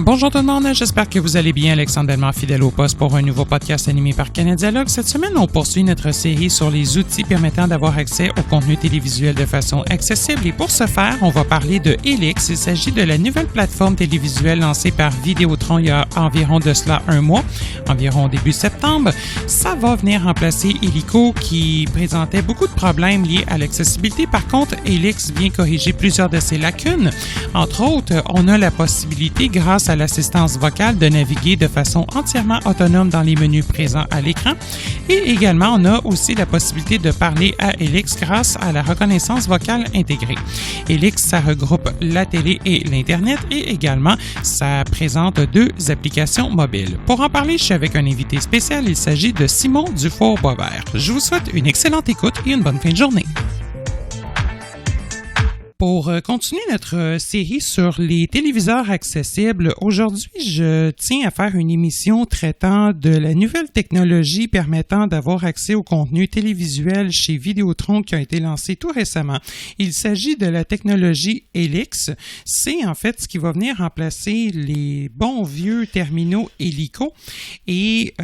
Bonjour tout le monde, j'espère que vous allez bien. Alexandre Bellemare, fidèle au poste pour un nouveau podcast animé par Canadialogue. Cette semaine, on poursuit notre série sur les outils permettant d'avoir accès au contenu télévisuel de façon accessible. Et pour ce faire, on va parler de Helix. Il s'agit de la nouvelle plateforme télévisuelle lancée par Vidéotron il y a environ de cela un mois, environ début septembre. Ça va venir remplacer Illico qui présentait beaucoup de problèmes liés à l'accessibilité. Par contre, Helix vient corriger plusieurs de ses lacunes. Entre autres, on a la possibilité, grâce à l'assistance vocale, de naviguer de façon entièrement autonome dans les menus présents à l'écran. Et également, on a aussi la possibilité de parler à Helix grâce à la reconnaissance vocale intégrée. Helix, ça regroupe la télé et l'Internet et également, ça présente deux applications mobiles. Pour en parler, je suis avec un invité spécial. Il s'agit de Simon Dufour-Boisvert. Je vous souhaite une excellente écoute et une bonne fin de journée. Pour continuer notre série sur les téléviseurs accessibles, aujourd'hui, je tiens à faire une émission traitant de la nouvelle technologie permettant d'avoir accès au contenu télévisuel chez Vidéotron qui a été lancée tout récemment. Il s'agit de la technologie Helix. C'est en fait ce qui va venir remplacer les bons vieux terminaux Illico. Et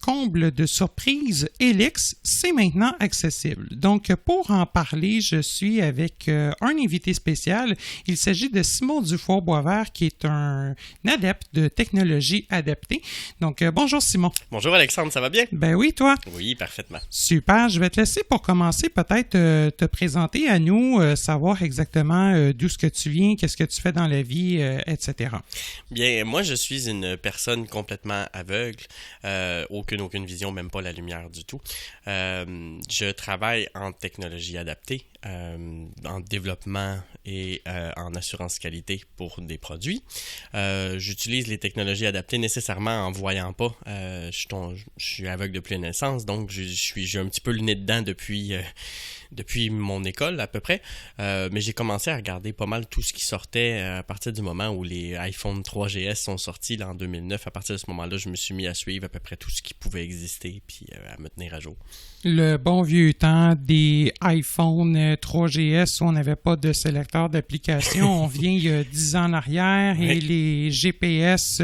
comble de surprise, Helix, c'est maintenant accessible. Donc, pour en parler, je suis avec un invité spécial. Il s'agit de Simon Dufour-Boisvert, qui est un adepte de technologie adaptée. Donc, bonjour Simon. Bonjour Alexandre, ça va bien? Ben oui, toi? Oui, parfaitement. Super. Je vais te laisser pour commencer peut-être te présenter à nous, savoir exactement d'où ce que tu viens, qu'est-ce que tu fais dans la vie, etc. Bien, moi, je suis une personne complètement aveugle, aucune vision, même pas la lumière du tout. Je travaille en technologie adaptée, en développement et en assurance qualité pour des produits. J'utilise les technologies adaptées nécessairement en voyant pas. Je suis aveugle depuis la naissance, donc j'ai un petit peu le nez dedans depuis mon école à peu près. Mais j'ai commencé à regarder pas mal tout ce qui sortait à partir du moment où les iPhone 3GS sont sortis là, en 2009. À partir de ce moment-là, je me suis mis à suivre à peu près tout ce qui pouvait exister puis à me tenir à jour. Le bon vieux temps des iPhone 3GS où on n'avait pas de sélecteur d'application. On vient il y a 10 ans en arrière et oui. Les GPS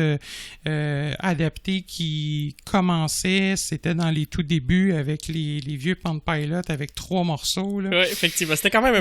adaptés qui commençaient, c'était dans les tout débuts avec les vieux Palm Pilot avec 3 morceaux. Là. Oui, effectivement. C'était quand même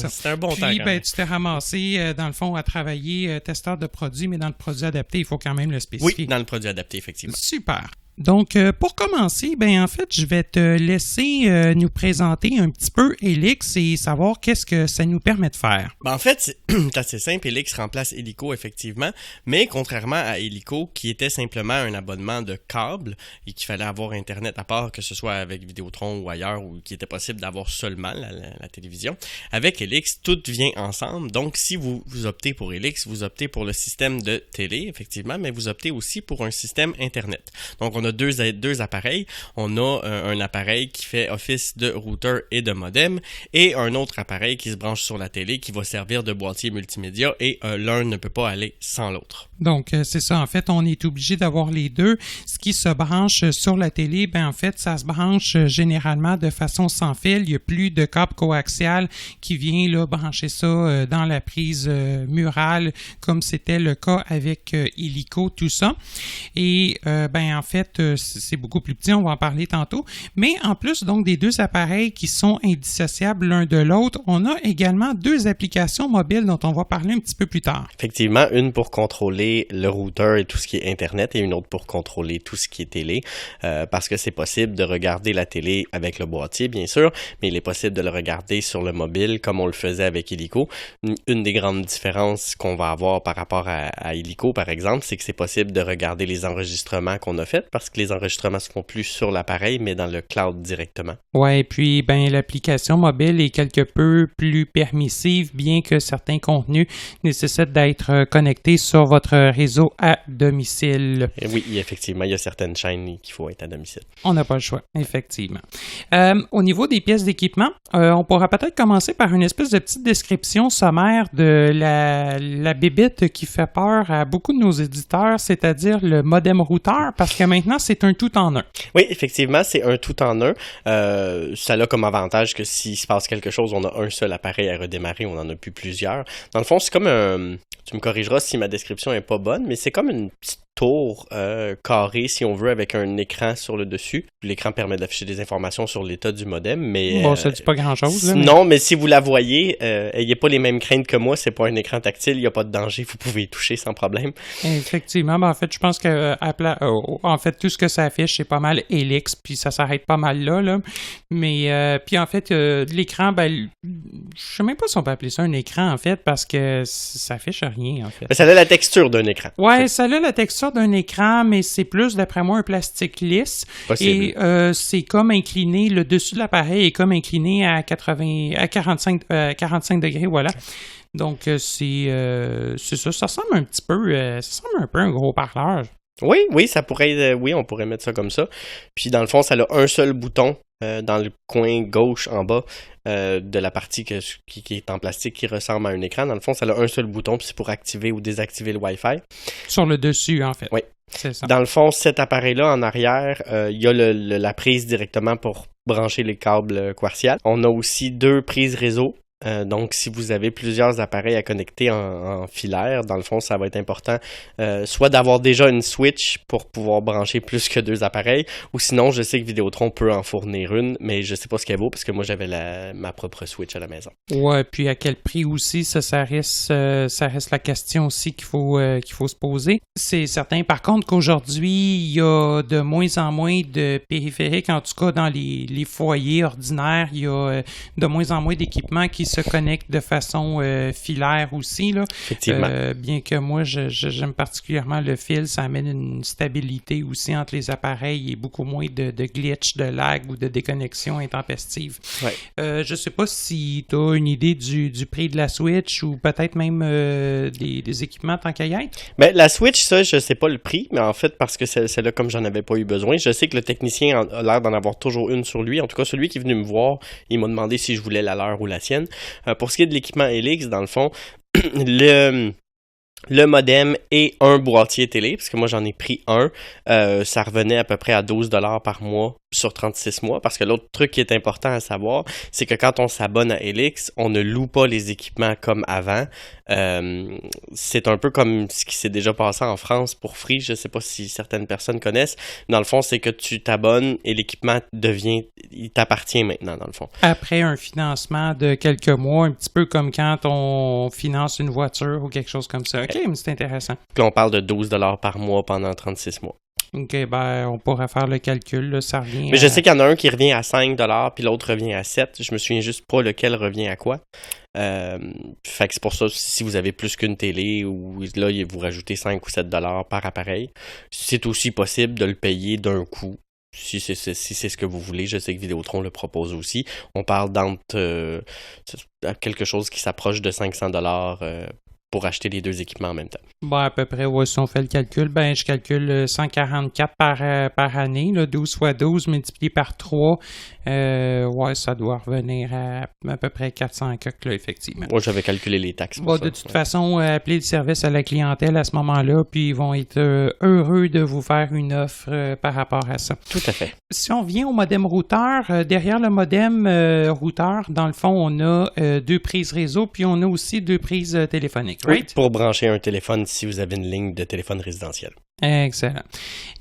c'était un bon temps. Puis, tu t'es ramassé, dans le fond, à travailler testeur de produits, mais dans le produit adapté, il faut quand même le spécifier. Oui, dans le produit adapté, effectivement. Super. Donc, pour commencer, en fait, je vais te laisser nous présenter un petit peu Helix et savoir qu'est-ce que ça nous permet de faire. En fait, c'est assez simple. Helix remplace Illico, effectivement, mais contrairement à Illico, qui était simplement un abonnement de câble et qu'il fallait avoir Internet à part, que ce soit avec Vidéotron ou ailleurs, ou qu'il était possible d'avoir seulement la télévision, avec Helix, tout vient ensemble. Donc, si vous optez pour Helix, vous optez pour le système de télé, effectivement, mais vous optez aussi pour un système Internet. Donc, on a deux appareils. On a un appareil qui fait office de routeur et de modem et un autre appareil qui se branche sur la télé qui va servir de boîtier multimédia et l'un ne peut pas aller sans l'autre. Donc, c'est ça. En fait, on est obligé d'avoir les deux. Ce qui se branche sur la télé, en fait, ça se branche généralement de façon sans fil. Il n'y a plus de câble coaxial qui vient là, brancher ça dans la prise murale comme c'était le cas avec Illico, tout ça. Et, en fait, c'est beaucoup plus petit, on va en parler tantôt. Mais en plus, donc, des deux appareils qui sont indissociables l'un de l'autre, on a également deux applications mobiles dont on va parler un petit peu plus tard. Effectivement, une pour contrôler le routeur et tout ce qui est Internet et une autre pour contrôler tout ce qui est télé. Parce que c'est possible de regarder la télé avec le boîtier, bien sûr, mais il est possible de le regarder sur le mobile comme on le faisait avec Illico. Une des grandes différences qu'on va avoir par rapport à Illico, par exemple, c'est que c'est possible de regarder les enregistrements qu'on a faits parce que les enregistrements se font plus sur l'appareil, mais dans le cloud directement. Ouais, et puis l'application mobile est quelque peu plus permissive, bien que certains contenus nécessitent d'être connectés sur votre réseau à domicile. Et oui, effectivement, il y a certaines chaînes qu'il faut être à domicile. On n'a pas le choix, effectivement. Au niveau des pièces d'équipement, on pourra peut-être commencer par une espèce de petite description sommaire de la bébite qui fait peur à beaucoup de nos éditeurs, c'est-à-dire le modem routeur, parce que maintenant, effectivement, c'est un tout en un. Oui, effectivement, c'est un tout en un. Ça a comme avantage que s'il se passe quelque chose, on a un seul appareil à redémarrer, on en a plus plusieurs. Dans le fond, c'est comme un... Tu me corrigeras si ma description est pas bonne, mais c'est comme une petite tour carrée, si on veut, avec un écran sur le dessus. L'écran permet d'afficher des informations sur l'état du modem, mais... Bon, ça dit pas grand-chose, là. Non, mais si vous la voyez, ayez pas les mêmes craintes que moi, c'est pas un écran tactile, il n'y a pas de danger, vous pouvez y toucher sans problème. Effectivement, en fait, je pense que en fait, tout ce que ça affiche, c'est pas mal Helix, puis ça s'arrête pas mal là. Mais, puis en fait, l'écran, je sais même pas si on peut appeler ça un écran, en fait, parce que ça affiche rien, en fait. Ça a la texture d'un écran. Ouais, ça a la texture d'un écran, mais c'est plus, d'après moi, un plastique lisse. Possible. Et c'est comme incliné, le dessus de l'appareil est comme incliné à 45 degrés, voilà. Donc, c'est ça. Ça ressemble un petit peu, à un gros parleur. Oui, ça pourrait, on pourrait mettre ça comme ça. Puis dans le fond, ça a un seul bouton dans le coin gauche en bas de la partie qui est en plastique qui ressemble à un écran. Dans le fond, ça a un seul bouton, puis c'est pour activer ou désactiver le Wi-Fi. Sur le dessus, en fait. Oui. C'est ça. Dans le fond, cet appareil-là, en arrière, il y a la prise directement pour brancher les câbles coaxiales. On a aussi 2 prises réseau. Donc, si vous avez plusieurs appareils à connecter en filaire, dans le fond, ça va être important soit d'avoir déjà une switch pour pouvoir brancher plus que 2 appareils, ou sinon, je sais que Vidéotron peut en fournir une, mais je sais pas ce qu'elle vaut parce que moi, j'avais ma propre switch à la maison. Ouais, puis à quel prix aussi, ça reste la question aussi qu'il faut se poser. C'est certain, par contre, qu'aujourd'hui, il y a de moins en moins de périphériques, en tout cas dans les foyers ordinaires, il y a de moins en moins d'équipements qui se connectent de façon filaire aussi, là. Effectivement. Bien que moi, j'aime particulièrement le fil, ça amène une stabilité aussi entre les appareils et beaucoup moins de glitch, de lag ou de déconnexion intempestive. Ouais. Je sais pas si tu as une idée du prix de la Switch ou peut-être même des équipements tant qu'à y être. Ben, la Switch, ça, je sais pas le prix, mais en fait, parce que celle-là, comme j'en avais pas eu besoin, je sais que le technicien a l'air d'en avoir toujours une sur lui. En tout cas, celui qui est venu me voir, il m'a demandé si je voulais la leur ou la sienne. Pour ce qui est de l'équipement Helix, dans le fond, le modem et un boîtier télé, parce que moi j'en ai pris un, ça revenait à peu près à 12$ par mois sur 36 mois, parce que l'autre truc qui est important à savoir, c'est que quand on s'abonne à Helix, on ne loue pas les équipements comme avant. C'est un peu comme ce qui s'est déjà passé en France pour Free, je sais pas si certaines personnes connaissent. Dans le fond, c'est que tu t'abonnes et l'équipement il t'appartient maintenant, dans le fond. Après un financement de quelques mois, un petit peu comme quand on finance une voiture ou quelque chose comme ça. OK, mais c'est intéressant. Puis on parle de 12$ par mois pendant 36 mois. OK, on pourrait faire le calcul, là, ça revient Mais je sais qu'il y en a un qui revient à 5$, puis l'autre revient à 7$. Je me souviens juste pas lequel revient à quoi. Fait que c'est pour ça, si vous avez plus qu'une télé, ou là, vous rajoutez 5 ou 7$ par appareil, c'est aussi possible de le payer d'un coup. Si c'est ce que vous voulez, je sais que Vidéotron le propose aussi. On parle d'entre quelque chose qui s'approche de 500$ pour acheter les 2 équipements en même temps. À peu près, ouais, si on fait le calcul, je calcule 144 par année, là, 12 fois 12 multiplié par 3, ça doit revenir à peu près 400 coques, là, effectivement. Moi, j'avais calculé les taxes. De toute façon, appelez le service à la clientèle à ce moment-là, puis ils vont être heureux de vous faire une offre par rapport à ça. Tout à fait. Si on vient au modem routeur, derrière le modem routeur, dans le fond, on a 2 prises réseau, puis on a aussi 2 prises téléphoniques. Oui, right? pour brancher un téléphone si vous avez une ligne de téléphone résidentiel. Excellent.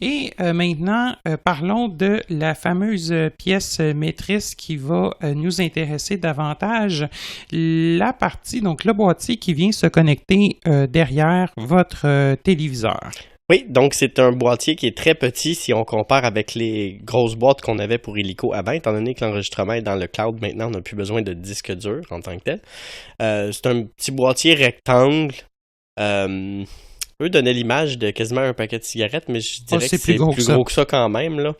Et maintenant, parlons de la fameuse pièce maîtrisse qui va nous intéresser davantage. La partie, donc le boîtier qui vient se connecter derrière votre téléviseur. Oui, donc c'est un boîtier qui est très petit si on compare avec les grosses boîtes qu'on avait pour Illico avant, étant donné que l'enregistrement est dans le cloud maintenant, on n'a plus besoin de disque dur en tant que tel. C'est un petit boîtier rectangle. Eux donnaient l'image de quasiment un paquet de cigarettes, mais je dirais que c'est plus gros que ça quand même, là.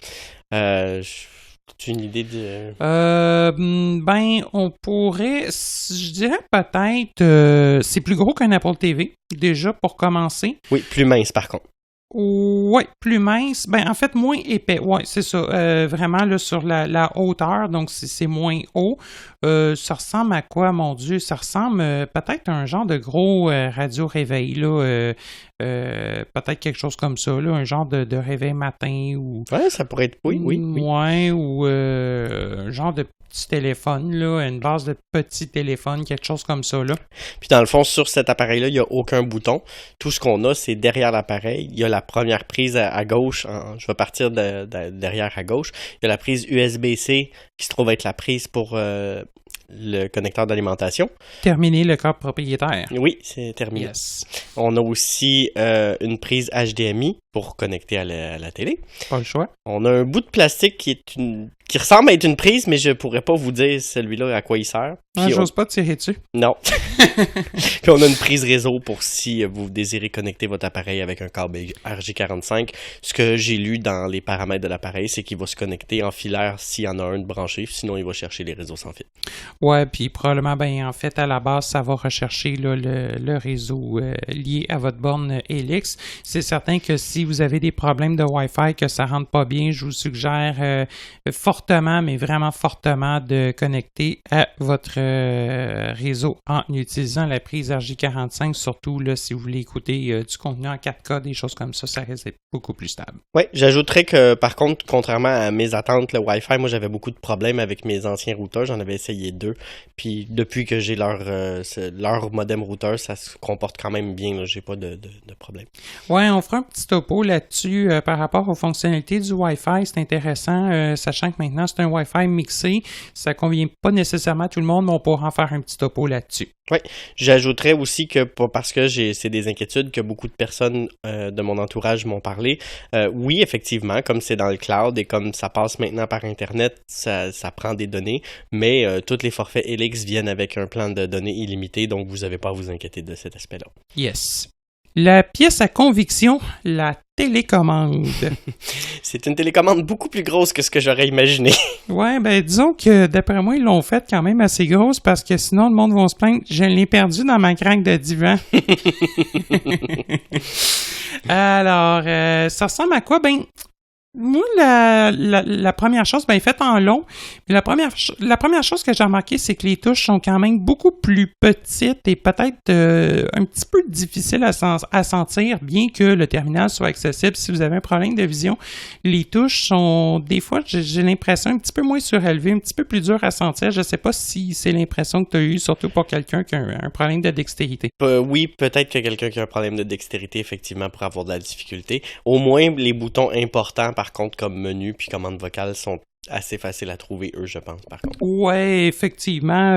As-tu une idée de... on pourrait... Je dirais peut-être... c'est plus gros qu'un Apple TV, déjà, pour commencer. Oui, plus mince, par contre. Ouais, plus mince. Ben, en fait, moins épais. Ouais, c'est ça. Vraiment, là, sur la hauteur, donc c'est moins haut. Ça ressemble à quoi, mon Dieu? Ça ressemble peut-être à un genre de gros radio-réveil, là. Peut-être quelque chose comme ça, là. Un genre de réveil matin ou... Ouais, ça pourrait être... Oui. Ouais, ou un genre de petit téléphone, là. Une base de petit téléphone, quelque chose comme ça, là. Puis dans le fond, sur cet appareil-là, il n'y a aucun bouton. Tout ce qu'on a, c'est derrière l'appareil. Il y a la première prise à gauche. Je vais partir derrière à gauche. Il y a la prise USB-C qui se trouve être la prise pour le connecteur d'alimentation. Terminer le câble propriétaire. Oui, c'est terminé. Yes. On a aussi une prise HDMI pour connecter à la télé. Pas le choix. On a un bout de plastique qui ressemble à être une prise, mais je pourrais pas vous dire celui-là à quoi il sert. J'ose pas tirer dessus. Non. Puis on a une prise réseau pour si vous désirez connecter votre appareil avec un câble RJ45. Ce que j'ai lu dans les paramètres de l'appareil, c'est qu'il va se connecter en filaire s'il y en a un de branché, sinon il va chercher les réseaux sans fil. Ouais, puis probablement, ben en fait, à la base, ça va rechercher là, le réseau lié à votre borne Helix. C'est certain que si vous avez des problèmes de Wi-Fi, que ça rentre pas bien, je vous suggère fortement, mais vraiment fortement, de connecter à votre réseau en utilisant la prise RJ45, surtout là, si vous voulez écouter du contenu en 4K, des choses comme ça risque d'être beaucoup plus stable. Oui, j'ajouterais que par contre, contrairement à mes attentes, le Wi-Fi, moi j'avais beaucoup de problèmes avec mes anciens routeurs, j'en avais essayé 2, puis depuis que j'ai leur modem routeur, ça se comporte quand même bien, là, j'ai pas de problème. Ouais, on fera un petit topo là-dessus par rapport aux fonctionnalités du Wi-Fi, c'est intéressant, sachant que maintenant c'est un Wi-Fi mixé, ça convient pas nécessairement à tout le monde, mais on pourra en faire un petit topo là-dessus. Oui, j'ajouterais aussi que parce que c'est des inquiétudes que beaucoup de personnes de mon entourage m'ont parlé. Oui, effectivement, comme c'est dans le cloud et comme ça passe maintenant par Internet, ça prend des données, mais tous les forfaits Helix viennent avec un plan de données illimité, donc vous n'avez pas à vous inquiéter de cet aspect-là. Yes. La pièce à conviction, la télécommande. C'est une télécommande beaucoup plus grosse que ce que j'aurais imaginé. Ouais, ben disons que d'après moi, ils l'ont faite quand même assez grosse parce que sinon, le monde va se plaindre. Je l'ai perdu dans ma cranque de divan. Alors, ça ressemble à quoi? Ben, moi, la première chose, ben, faite en long. La première chose que j'ai remarqué, c'est que les touches sont quand même beaucoup plus petites et peut-être un petit peu difficiles à sentir, bien que le terminal soit accessible. Si vous avez un problème de vision, les touches sont, des fois, j'ai l'impression un petit peu moins surélevées, un petit peu plus dures à sentir. Je sais pas si c'est l'impression que tu as eue, surtout pour quelqu'un qui a un problème de dextérité. Oui, peut-être que quelqu'un qui a un problème de dextérité, effectivement, pourrait avoir de la difficulté. Au moins, les boutons importants, par contre, comme menu puis commande vocale, sont assez faciles à trouver, eux, je pense, par contre. Ouais, effectivement.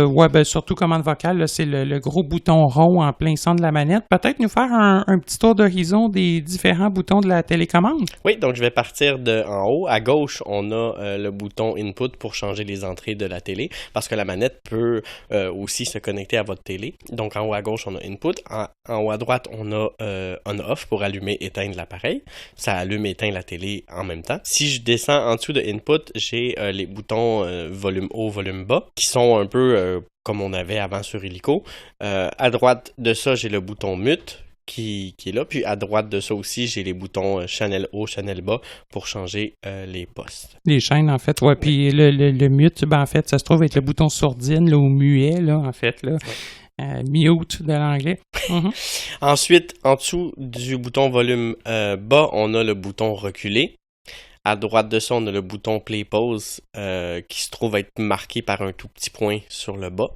Ouais, ben surtout commande vocale, là, c'est le gros bouton rond en plein centre de la manette. Peut-être nous faire un petit tour d'horizon des différents boutons de la télécommande? Oui, donc je vais partir de en haut. À gauche, on a le bouton Input pour changer les entrées de la télé, parce que la manette peut aussi se connecter à votre télé. Donc en haut à gauche, on a Input. En haut à droite, on a On-Off pour allumer, éteindre l'appareil. Ça allume et éteint la télé en même temps. Si je descends en dessous de Input, j'ai les boutons volume haut, volume bas, qui sont un peu comme on avait avant sur Illico. À droite de ça, j'ai le bouton Mute qui est là. Puis à droite de ça aussi, j'ai les boutons channel haut, channel bas pour changer les postes. Les chaînes, en fait. Ouais, puis le mute, ben, en fait, ça se trouve être le bouton sourdine, là, ou muet, là, en fait, là. Ouais. Mute de l'anglais. Ensuite, en dessous du bouton volume bas, on a le bouton reculer. À droite de ça, on a le bouton Play Pause qui se trouve être marqué par un tout petit point sur le bas.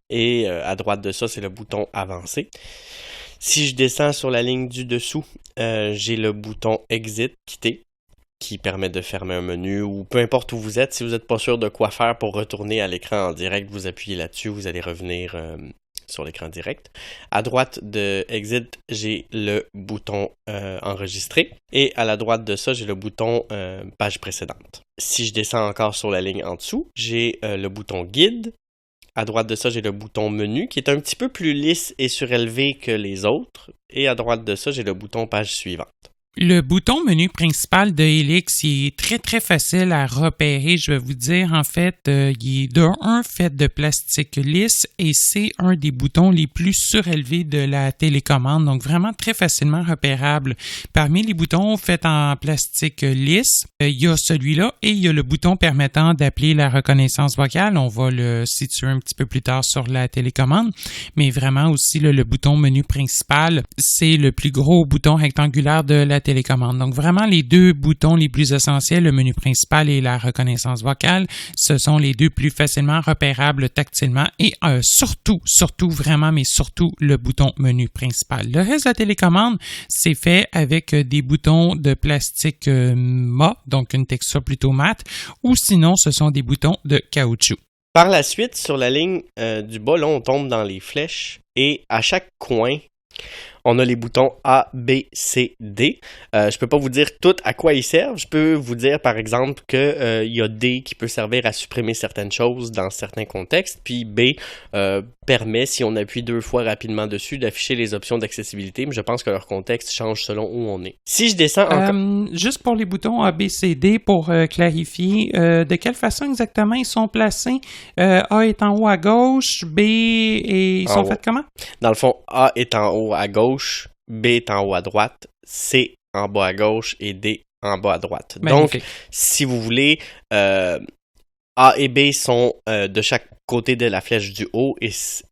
Et à droite de ça, c'est le bouton Avancer. Si je descends sur la ligne du dessous, j'ai le bouton Exit, quitter, qui permet de fermer un menu ou peu importe où vous êtes. Si vous n'êtes pas sûr de quoi faire pour retourner à l'écran en direct, vous appuyez là-dessus, vous allez revenir sur l'écran direct. À droite de Exit, j'ai le bouton Enregistrer. Et à la droite de ça, j'ai le bouton Page précédente. Si je descends encore sur la ligne en dessous, j'ai le bouton Guide. À droite de ça, j'ai le bouton Menu qui est un petit peu plus lisse et surélevé que les autres. Et à droite de ça, j'ai le bouton Page suivante. Le bouton menu principal de Helix il est très, très facile à repérer. Je vais vous dire, en fait, il est fait de plastique lisse et c'est un des boutons les plus surélevés de la télécommande, donc vraiment très facilement repérable. Parmi les boutons faits en plastique lisse, il y a celui-là et il y a le bouton permettant d'appeler la reconnaissance vocale. On va le situer un petit peu plus tard sur la télécommande, mais vraiment aussi le bouton menu principal, c'est le plus gros bouton rectangulaire de la télécommande. Donc vraiment les deux boutons les plus essentiels, le menu principal et la reconnaissance vocale, ce sont les deux plus facilement repérables tactilement et surtout le bouton menu principal. Le reste de la télécommande, c'est fait avec des boutons de plastique mat, donc une texture plutôt mate, ou sinon ce sont des boutons de caoutchouc. Par la suite, sur la ligne du bas, là, on tombe dans les flèches et à chaque coin, on a les boutons A, B, C, D. Je peux pas vous dire tout à quoi ils servent. Je peux vous dire, par exemple, que y a D qui peut servir à supprimer certaines choses dans certains contextes. Puis B permet, si on appuie 2 fois rapidement dessus, d'afficher les options d'accessibilité. Mais je pense que leur contexte change selon où on est. Si je descends encore... Juste pour les boutons A, B, C, D, pour clarifier, de quelle façon exactement ils sont placés? A est en haut à gauche, B et ils sont faits comment? Dans le fond, A est en haut à gauche. B est en haut à droite, C en bas à gauche et D en bas à droite. Magnifique. Donc, si vous voulez, A et B sont de chaque côté de la flèche du haut et C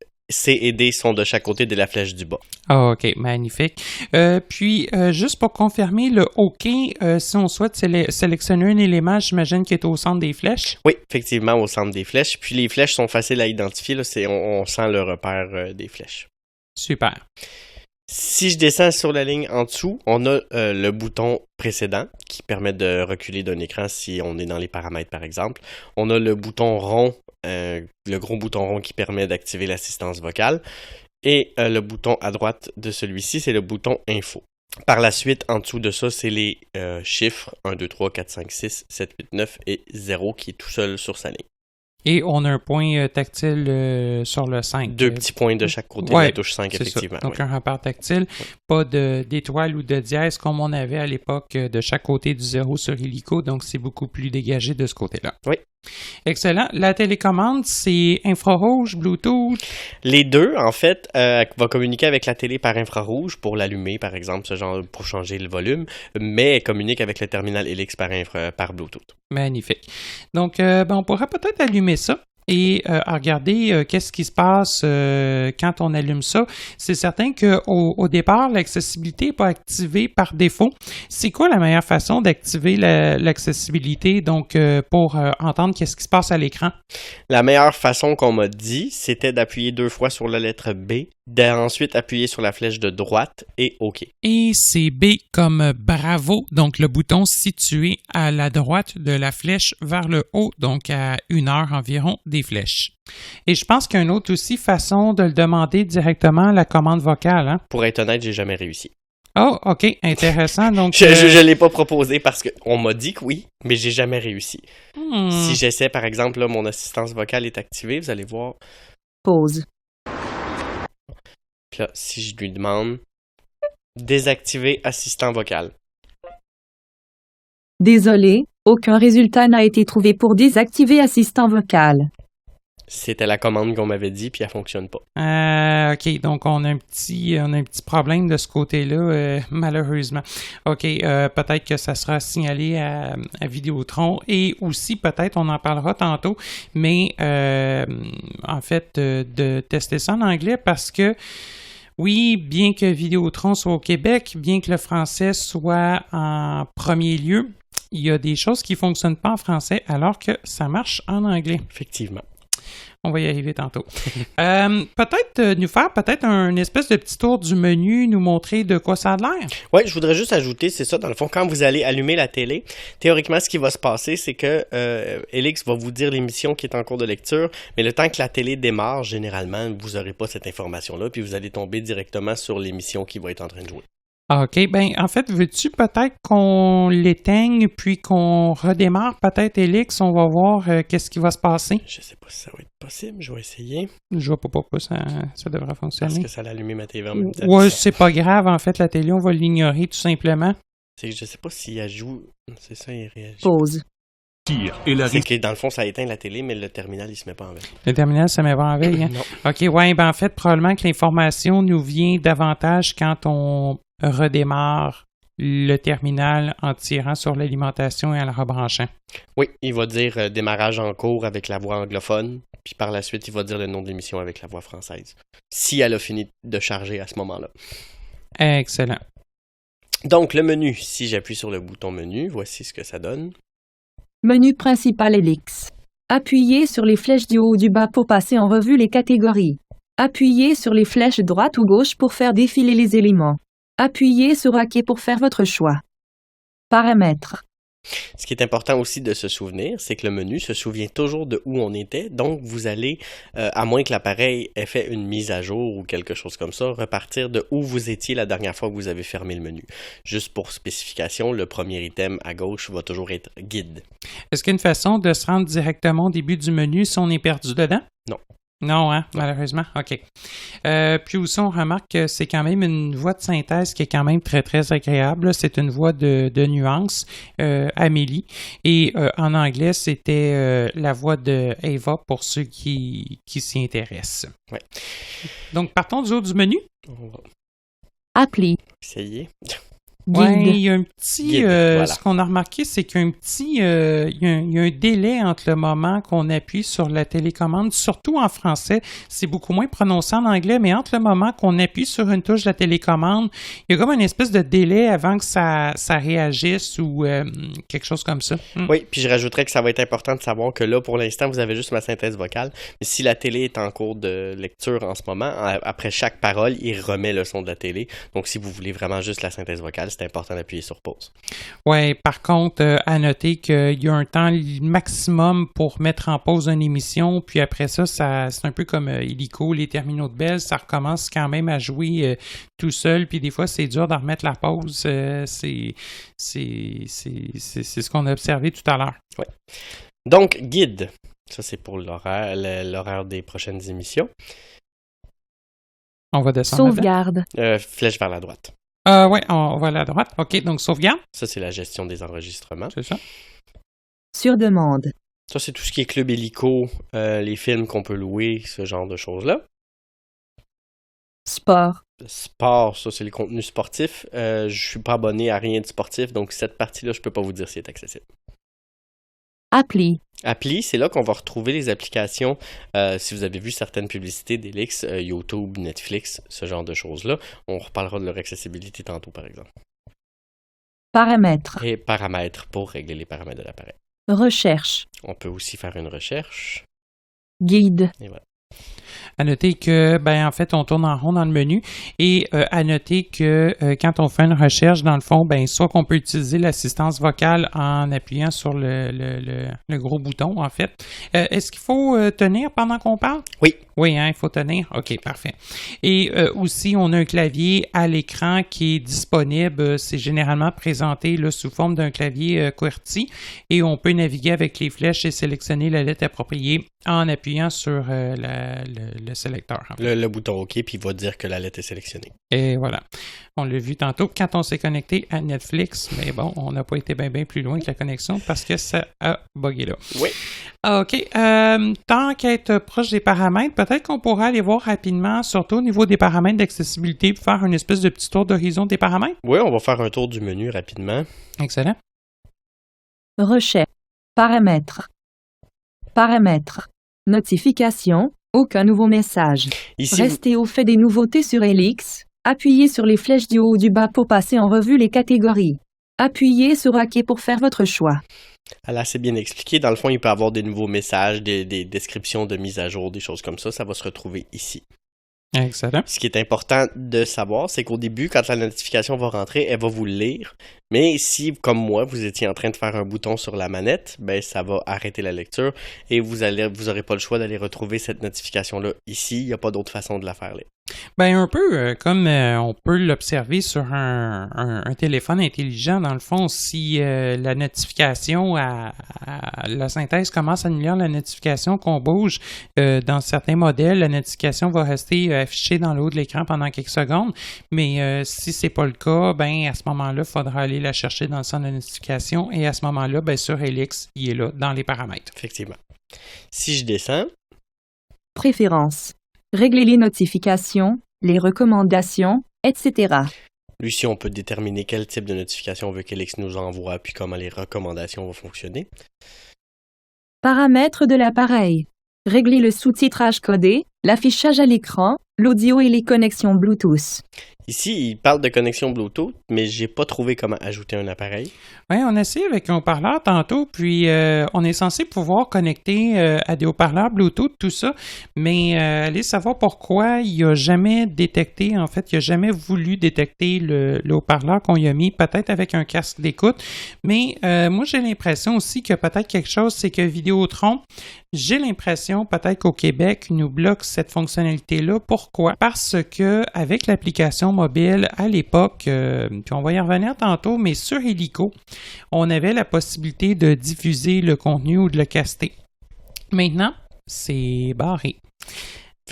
et D sont de chaque côté de la flèche du bas. Ah, OK, magnifique. Puis, juste pour confirmer, le OK, si on souhaite sélectionner un élément, j'imagine qu'il est au centre des flèches? Oui, effectivement, au centre des flèches. Puis, les flèches sont faciles à identifier. Là, on sent le repère des flèches. Super. Si je descends sur la ligne en dessous, on a le bouton précédent qui permet de reculer d'un écran si on est dans les paramètres, par exemple. On a le bouton rond, le gros bouton rond qui permet d'activer l'assistance vocale. Et le bouton à droite de celui-ci, c'est le bouton info. Par la suite, en dessous de ça, c'est les chiffres 1, 2, 3, 4, 5, 6, 7, 8, 9 et 0 qui est tout seul sur sa ligne. Et on a un point tactile sur le 5. 2 petits points de chaque côté de la touche 5, effectivement. Ça. Donc, un repère tactile, pas d'étoile ou de dièse comme on avait à l'époque de chaque côté du 0 sur Illico. Donc, c'est beaucoup plus dégagé de ce côté-là. Oui. Excellent. La télécommande, c'est infrarouge, Bluetooth? Les deux, en fait, va communiquer avec la télé par infrarouge pour l'allumer, par exemple, ce genre pour changer le volume, mais elle communique avec le terminal Helix par Bluetooth. Magnifique. Donc, on pourrait peut-être allumer ça. Et regarder qu'est-ce qui se passe quand on allume ça. C'est certain qu'au départ, l'accessibilité n'est pas activée par défaut. C'est quoi la meilleure façon d'activer l'accessibilité donc pour entendre qu'est-ce qui se passe à l'écran? La meilleure façon qu'on m'a dit, c'était d'appuyer 2 fois sur la lettre B, d'ensuite appuyer sur la flèche de droite et OK. Et c'est B comme bravo, donc le bouton situé à la droite de la flèche vers le haut, donc à 1 heure environ des flèches. Et je pense qu'il y a une autre aussi façon de le demander directement à la commande vocale. Hein? Pour être honnête, j'ai jamais réussi. Oh, OK, intéressant. Donc, je l'ai pas proposé parce qu'on m'a dit que oui, mais j'ai jamais réussi. Si j'essaie, par exemple, là, mon assistance vocale est activée, vous allez voir. Pause. Puis là, si je lui demande désactiver assistant vocal. Désolé, aucun résultat n'a été trouvé pour désactiver assistant vocal. C'était la commande qu'on m'avait dit, puis elle fonctionne pas. OK, donc on a un petit problème de ce côté-là, malheureusement. OK, peut-être que ça sera signalé à Vidéotron et aussi peut-être, on en parlera tantôt, mais en fait, de tester ça en anglais parce que oui, bien que Vidéotron soit au Québec, bien que le français soit en premier lieu, il y a des choses qui ne fonctionnent pas en français alors que ça marche en anglais. Effectivement. On va y arriver tantôt. Peut-être nous faire une espèce de petit tour du menu, nous montrer de quoi ça a l'air. Oui, je voudrais juste ajouter, c'est ça, dans le fond, quand vous allez allumer la télé, théoriquement, ce qui va se passer, c'est que Helix va vous dire l'émission qui est en cours de lecture, mais le temps que la télé démarre, généralement, vous n'aurez pas cette information-là, puis vous allez tomber directement sur l'émission qui va être en train de jouer. OK. Ben, en fait, veux-tu peut-être qu'on l'éteigne puis qu'on redémarre peut-être Helix? On va voir qu'est-ce qui va se passer. Je sais pas si ça va être possible. Je vais essayer. Je vois pas pourquoi ça devrait fonctionner. Parce que ça l'a allumé ma télé en même temps. Ouais, c'est pas grave. En fait, la télé, on va l'ignorer tout simplement. Je sais pas s'il ajoute... C'est ça, il réagit. Pause. C'est que dans le fond, ça éteint la télé, mais le terminal, il se met pas en veille. Le terminal se met pas en veille, hein? Non. OK, ouais, ben en fait, probablement que l'information nous vient davantage quand on redémarre le terminal en tirant sur l'alimentation et en le rebranchant. Oui, il va dire démarrage en cours avec la voix anglophone, puis par la suite, il va dire le nom de l'émission avec la voix française. Si elle a fini de charger à ce moment-là. Excellent. Donc, le menu, si j'appuie sur le bouton menu, voici ce que ça donne. Menu principal Helix. Appuyez sur les flèches du haut ou du bas pour passer en revue les catégories. Appuyez sur les flèches droite ou gauche pour faire défiler les éléments. Appuyez sur OK pour faire votre choix. Paramètres. Ce qui est important aussi de se souvenir, c'est que le menu se souvient toujours de où on était. Donc, vous allez, à moins que l'appareil ait fait une mise à jour ou quelque chose comme ça, repartir de où vous étiez la dernière fois que vous avez fermé le menu. Juste pour spécification, le premier item à gauche va toujours être guide. Est-ce qu'il y a une façon de se rendre directement au début du menu si on est perdu dedans? Non. Non, hein, malheureusement. OK. Puis aussi, on remarque que c'est quand même une voix de synthèse qui est quand même très, très agréable. Là. C'est une voix de nuance, Amélie. Et en anglais, c'était la voix de Ava pour ceux qui s'y intéressent. Ouais. Donc, partons du haut du menu. On va Appli. essayer. Oui, Guide. il y a un petit... Guide, voilà. Ce qu'on a remarqué, c'est qu'il y a un petit... il y a un délai entre le moment qu'on appuie sur la télécommande, surtout en français. C'est beaucoup moins prononcé en anglais, mais entre le moment qu'on appuie sur une touche de la télécommande, il y a comme une espèce de délai avant que ça réagisse ou quelque chose comme ça. Oui, puis je rajouterais que ça va être important de savoir que là, pour l'instant, vous avez juste ma synthèse vocale. Mais si la télé est en cours de lecture en ce moment, après chaque parole, il remet le son de la télé. Donc, si vous voulez vraiment juste la synthèse vocale, c'est important d'appuyer sur pause. Oui, par contre, à noter qu'il y a un temps maximum pour mettre en pause une émission, puis après ça, c'est un peu comme Illico, les terminaux de Bell, ça recommence quand même à jouer tout seul, puis des fois, c'est dur d'en remettre la pause. C'est ce qu'on a observé tout à l'heure. Oui. Donc, guide. Ça, c'est pour l'horaire des prochaines émissions. On va descendre. Sauvegarde. Flèche vers la droite. Oui, on va à la droite. OK, donc sauvegarde. Ça, c'est la gestion des enregistrements. C'est ça. Sur demande. Ça, c'est tout ce qui est Club Illico, les films qu'on peut louer, ce genre de choses-là. Sport. Sport, ça, c'est le contenu sportif. Je suis pas abonné à rien de sportif, donc cette partie-là, je peux pas vous dire si elle est accessible. Appli. Appli, c'est là qu'on va retrouver les applications. Si vous avez vu certaines publicités d'Helix, YouTube, Netflix, ce genre de choses-là, on reparlera de leur accessibilité tantôt, par exemple. Paramètres. Et paramètres pour régler les paramètres de l'appareil. Recherche. On peut aussi faire une recherche. Guide. Et voilà. À noter que, en fait, on tourne en rond dans le menu et à noter que quand on fait une recherche, dans le fond, soit qu'on peut utiliser l'assistance vocale en appuyant sur le gros bouton, en fait. Est-ce qu'il faut tenir pendant qu'on parle? Oui. Oui, hein, il faut tenir. OK, parfait. Et aussi, on a un clavier à l'écran qui est disponible. C'est généralement présenté là, sous forme d'un clavier QWERTY et on peut naviguer avec les flèches et sélectionner la lettre appropriée en appuyant sur le sélecteur. En fait. Le bouton OK, puis il va dire que la lettre est sélectionnée. Et voilà. On l'a vu tantôt quand on s'est connecté à Netflix, mais bon, on n'a pas été bien plus loin que la connexion parce que ça a bugué là. Oui. OK. Tant qu'à être proche des paramètres, peut-être qu'on pourrait aller voir rapidement, surtout au niveau des paramètres d'accessibilité, pour faire une espèce de petit tour d'horizon des paramètres. Oui, on va faire un tour du menu rapidement. Excellent. Recherche. Paramètres. Paramètres. Notification. Aucun nouveau message. Ici, Restez au fait des nouveautés sur Helix. Appuyez sur les flèches du haut ou du bas pour passer en revue les catégories. Appuyez sur OK pour faire votre choix. là, c'est bien expliqué. Dans le fond, il peut y avoir des nouveaux messages, des descriptions de mise à jour, des choses comme ça. Ça va se retrouver ici. Excellent. Ce qui est important de savoir, c'est qu'au début, quand la notification va rentrer, elle va vous le lire. Mais si, comme moi, vous étiez en train de faire un bouton sur la manette, ça va arrêter la lecture et vous n'aurez pas le choix d'aller retrouver cette notification-là ici. Il n'y a pas d'autre façon de la faire lire. Ben un peu comme on peut l'observer sur un téléphone intelligent, dans le fond, si la notification, la synthèse commence à nous lire la notification qu'on bouge, dans certains modèles, la notification va rester affichée dans le haut de l'écran pendant quelques secondes, mais si c'est pas le cas, ben à ce moment-là, il faudra aller la chercher dans le centre de notification et à ce moment-là, ben sur Helix, il est là, dans les paramètres. Effectivement. Si je descends... Préférences. Régler les notifications, les recommandations, etc. Lui, on peut déterminer quel type de notification on veut qu'Helix nous envoie, puis comment les recommandations vont fonctionner. Paramètres de l'appareil. Régler le sous-titrage codé, l'affichage à l'écran, l'audio et les connexions Bluetooth. Ici, il parle de connexion Bluetooth, mais j'ai pas trouvé comment ajouter un appareil. Oui, on a essayé avec un haut-parleur tantôt, puis on est censé pouvoir connecter à des haut-parleurs Bluetooth, tout ça, mais allez savoir pourquoi il n'a jamais détecté, en fait, il n'a jamais voulu détecter le haut-parleur qu'on y a mis, peut-être avec un casque d'écoute, mais moi j'ai l'impression aussi que peut-être quelque chose, c'est que Vidéotron, j'ai l'impression peut-être qu'au Québec, nous bloque cette fonctionnalité-là. Pourquoi? Parce que avec l'application mobile à l'époque, puis on va y revenir tantôt, mais sur Helico, on avait la possibilité de diffuser le contenu ou de le caster. Maintenant, c'est barré.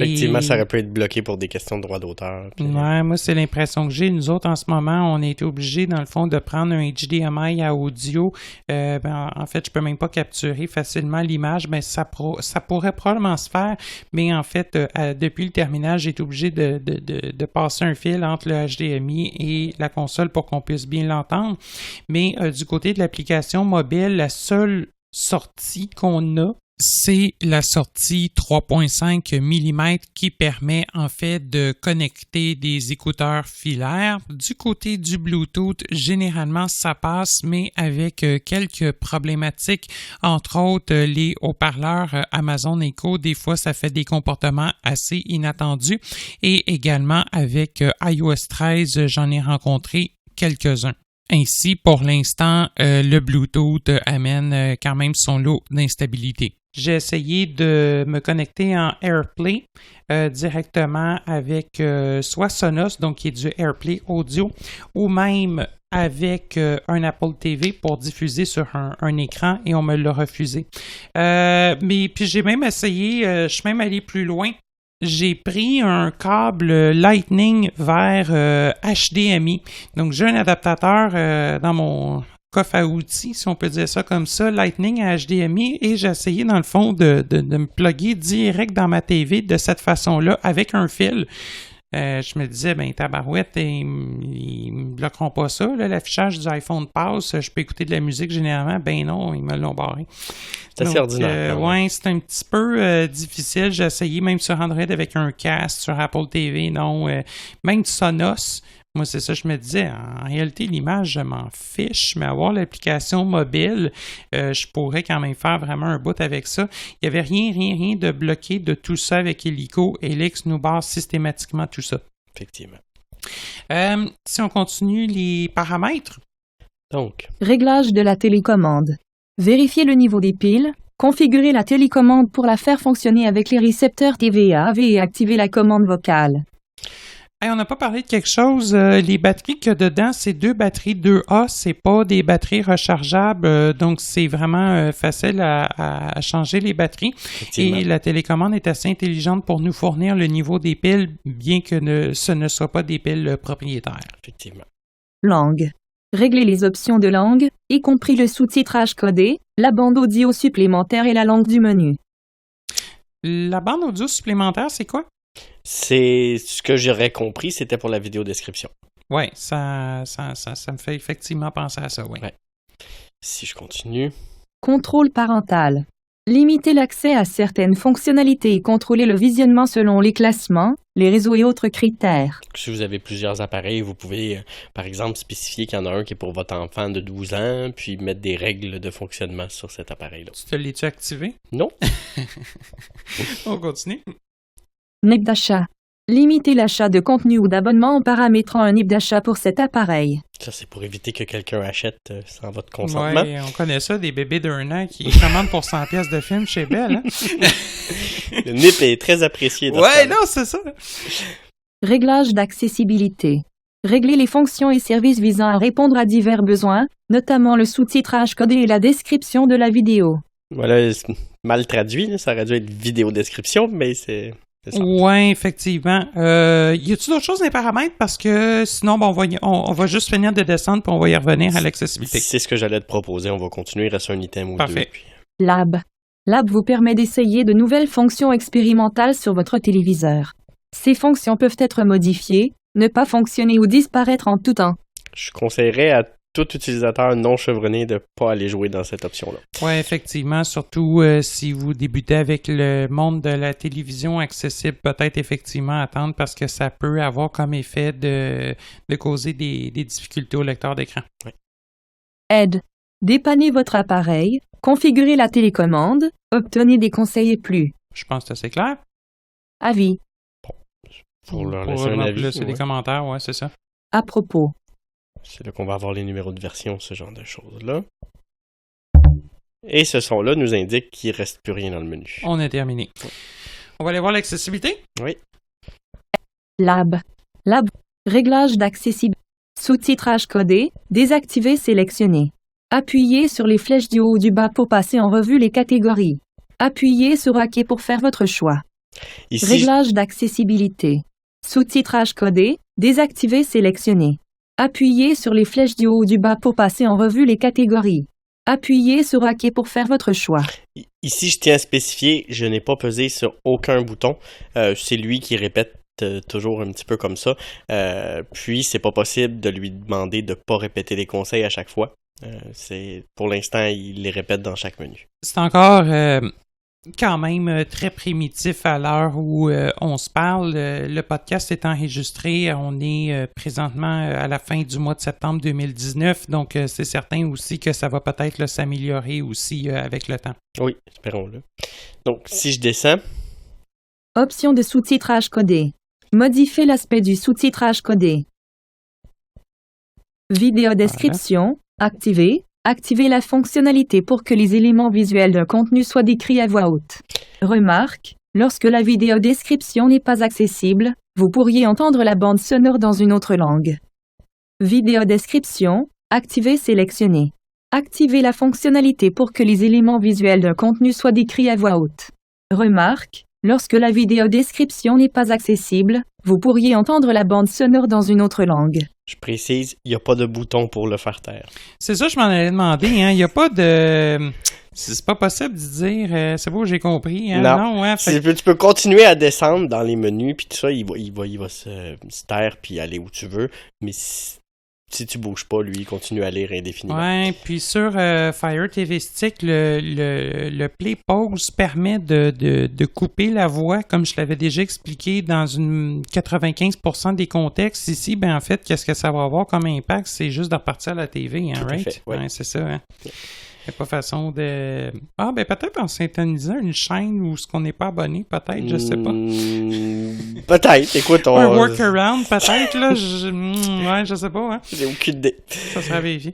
Effectivement, ça aurait pu être bloqué pour des questions de droit d'auteur. Puis... Ouais, moi, c'est l'impression que j'ai. Nous autres, en ce moment, on a été obligés, dans le fond, de prendre un HDMI à audio. En fait, je peux même pas capturer facilement l'image, mais ça pourrait probablement se faire. Mais en fait, depuis le terminal, j'ai été obligé de passer un fil entre le HDMI et la console pour qu'on puisse bien l'entendre. Mais du côté de l'application mobile, la seule sortie qu'on a, c'est la sortie 3.5 mm qui permet en fait de connecter des écouteurs filaires. Du côté du Bluetooth, généralement ça passe, mais avec quelques problématiques, entre autres les haut-parleurs Amazon Echo, des fois ça fait des comportements assez inattendus, et également avec iOS 13, j'en ai rencontré quelques-uns. Ainsi, pour l'instant, le Bluetooth amène quand même son lot d'instabilité. J'ai essayé de me connecter en AirPlay directement avec soit Sonos, donc qui est du AirPlay audio, ou même avec un Apple TV pour diffuser sur un écran, et on me l'a refusé. Mais puis j'ai même essayé, je suis même allé plus loin. J'ai pris un câble Lightning vers HDMI. Donc, j'ai un adaptateur dans mon coffre à outils, si on peut dire ça comme ça, Lightning à HDMI, et j'ai essayé, dans le fond, de me plugger direct dans ma TV de cette façon-là, avec un fil. Je me disais, ben tabarouette, ils me bloqueront pas ça, là, l'affichage du iPhone passe, je peux écouter de la musique généralement, ben non, ils me l'ont barré. C'est assez ordinaire. Ouais, c'est un petit peu difficile, j'ai essayé même sur Android avec un casque, sur Apple TV, non, même Sonos. Moi, c'est ça, je me disais, en réalité, l'image, je m'en fiche, mais avoir l'application mobile, je pourrais quand même faire vraiment un bout avec ça. Il n'y avait rien de bloqué de tout ça avec Helico. Helix nous barre systématiquement tout ça. Effectivement. Si on continue les paramètres. Donc. Réglage de la télécommande. Vérifier le niveau des piles. Configurer la télécommande pour la faire fonctionner avec les récepteurs TVA-AV et activer la commande vocale. Hey, on n'a pas parlé de quelque chose. Les batteries qu'il y a dedans, c'est 2 batteries 2A. C'est pas des batteries rechargeables. Donc, c'est vraiment facile à changer les batteries. Et la télécommande est assez intelligente pour nous fournir le niveau des piles, bien que ce ne soit pas des piles propriétaires. Effectivement. Langue. Régler les options de langue, y compris le sous-titrage codé, la bande audio supplémentaire et la langue du menu. La bande audio supplémentaire, c'est quoi? C'est ce que j'aurais compris, c'était pour la vidéo description. Oui, ça me fait effectivement penser à ça, oui. Ouais. Si je continue. Contrôle parental. Limiter l'accès à certaines fonctionnalités et contrôler le visionnement selon les classements, les réseaux et autres critères. Si vous avez plusieurs appareils, vous pouvez, par exemple, spécifier qu'il y en a un qui est pour votre enfant de 12 ans, puis mettre des règles de fonctionnement sur cet appareil-là. Tu te l'as-tu activé? Non. On continue. NIP d'achat. Limiter l'achat de contenu ou d'abonnement en paramétrant un NIP d'achat pour cet appareil. Ça, c'est pour éviter que quelqu'un achète sans votre consentement. Oui, on connaît ça, des bébés d'1 an qui commandent pour 100 pièces de film chez Bell. Hein? Le NIP est très apprécié. Ouais, non, c'est ça. Réglage d'accessibilité. Régler les fonctions et services visant à répondre à divers besoins, notamment le sous-titrage codé et la description de la vidéo. Voilà, c'est mal traduit, là, ça aurait dû être vidéo description, mais c'est ça. Oui, effectivement. Y a-t-il d'autres choses dans les paramètres? Parce que sinon, bon, on va juste finir de descendre puis on va y revenir à l'accessibilité. C'est ce que j'allais te proposer. On va continuer. Il reste un item ou Parfait. deux. Puis... Lab. Lab vous permet d'essayer de nouvelles fonctions expérimentales sur votre téléviseur. Ces fonctions peuvent être modifiées, ne pas fonctionner ou disparaître en tout temps. Je conseillerais à tout utilisateur non chevronné de ne pas aller jouer dans cette option-là. Oui, effectivement, surtout si vous débutez avec le monde de la télévision accessible, peut-être effectivement attendre parce que ça peut avoir comme effet de causer des difficultés au lecteur d'écran. Oui. Aide. Dépannez votre appareil, configurez la télécommande, obtenez des conseils et plus. Je pense que c'est assez clair. Avis. Pour leur laisser un avis. Laisser des commentaires, ouais, c'est ça. À propos. C'est là qu'on va avoir les numéros de version, ce genre de choses-là. Et ce son-là nous indique qu'il ne reste plus rien dans le menu. On est terminé. Oui. On va aller voir l'accessibilité? Oui. Lab. Lab. Réglage d'accessibilité. Sous-titrage codé. Désactivé sélectionné. Appuyez sur les flèches du haut ou du bas pour passer en revue les catégories. Appuyez sur OK pour faire votre choix. Ici, Réglage d'accessibilité. Sous-titrage codé. Désactivé sélectionné. Appuyez sur les flèches du haut ou du bas pour passer en revue les catégories. Appuyez sur OK pour faire votre choix. Ici, je tiens à spécifier, je n'ai pas pesé sur aucun bouton. C'est lui qui répète toujours un petit peu comme ça. Puis, c'est pas possible de lui demander de ne pas répéter les conseils à chaque fois. Pour l'instant, il les répète dans chaque menu. C'est encore quand même très primitif à l'heure où on se parle. Le podcast est enregistré. On est présentement à la fin du mois de septembre 2019. Donc, c'est certain aussi que ça va peut-être s'améliorer aussi avec le temps. Oui, espérons-le. Donc, si je descends... Option de sous-titrage codé. Modifier l'aspect du sous-titrage codé. Vidéo description. Activer. Activez la fonctionnalité pour que les éléments visuels d'un contenu soient décrits à voix haute. Remarque, lorsque la vidéo description n'est pas accessible, vous pourriez entendre la bande sonore dans une autre langue. Vidéo description, activer sélectionné. Activez la fonctionnalité pour que les éléments visuels d'un contenu soient décrits à voix haute. Remarque, lorsque la vidéo description n'est pas accessible, vous pourriez entendre la bande sonore dans une autre langue. Je précise, il n'y a pas de bouton pour le faire taire. C'est ça, je m'en allais demander. Hein. Il n'y a pas de... C'est pas possible de dire... c'est beau, j'ai compris. Hein. Non, ouais, tu peux continuer à descendre dans les menus, puis tout ça, il va se taire, puis aller où tu veux. Mais si tu bouges pas, lui, il continue à lire indéfiniment. Ouais, puis sur Fire TV Stick, le Play Pause permet de couper la voix, comme je l'avais déjà expliqué dans 95% des contextes. Ici, ben en fait, qu'est-ce que ça va avoir comme impact? C'est juste de repartir à la TV, hein, right? Fait, ouais. C'est ça, hein? Il n'y a pas façon de... Ah, ben peut-être en syntonisant une chaîne où ce qu'on n'est pas abonné, peut-être, je sais pas. Peut-être, écoute, un workaround, peut-être, là. Ouais, je sais pas, hein. J'ai aucune idée. Ça sera vérifié.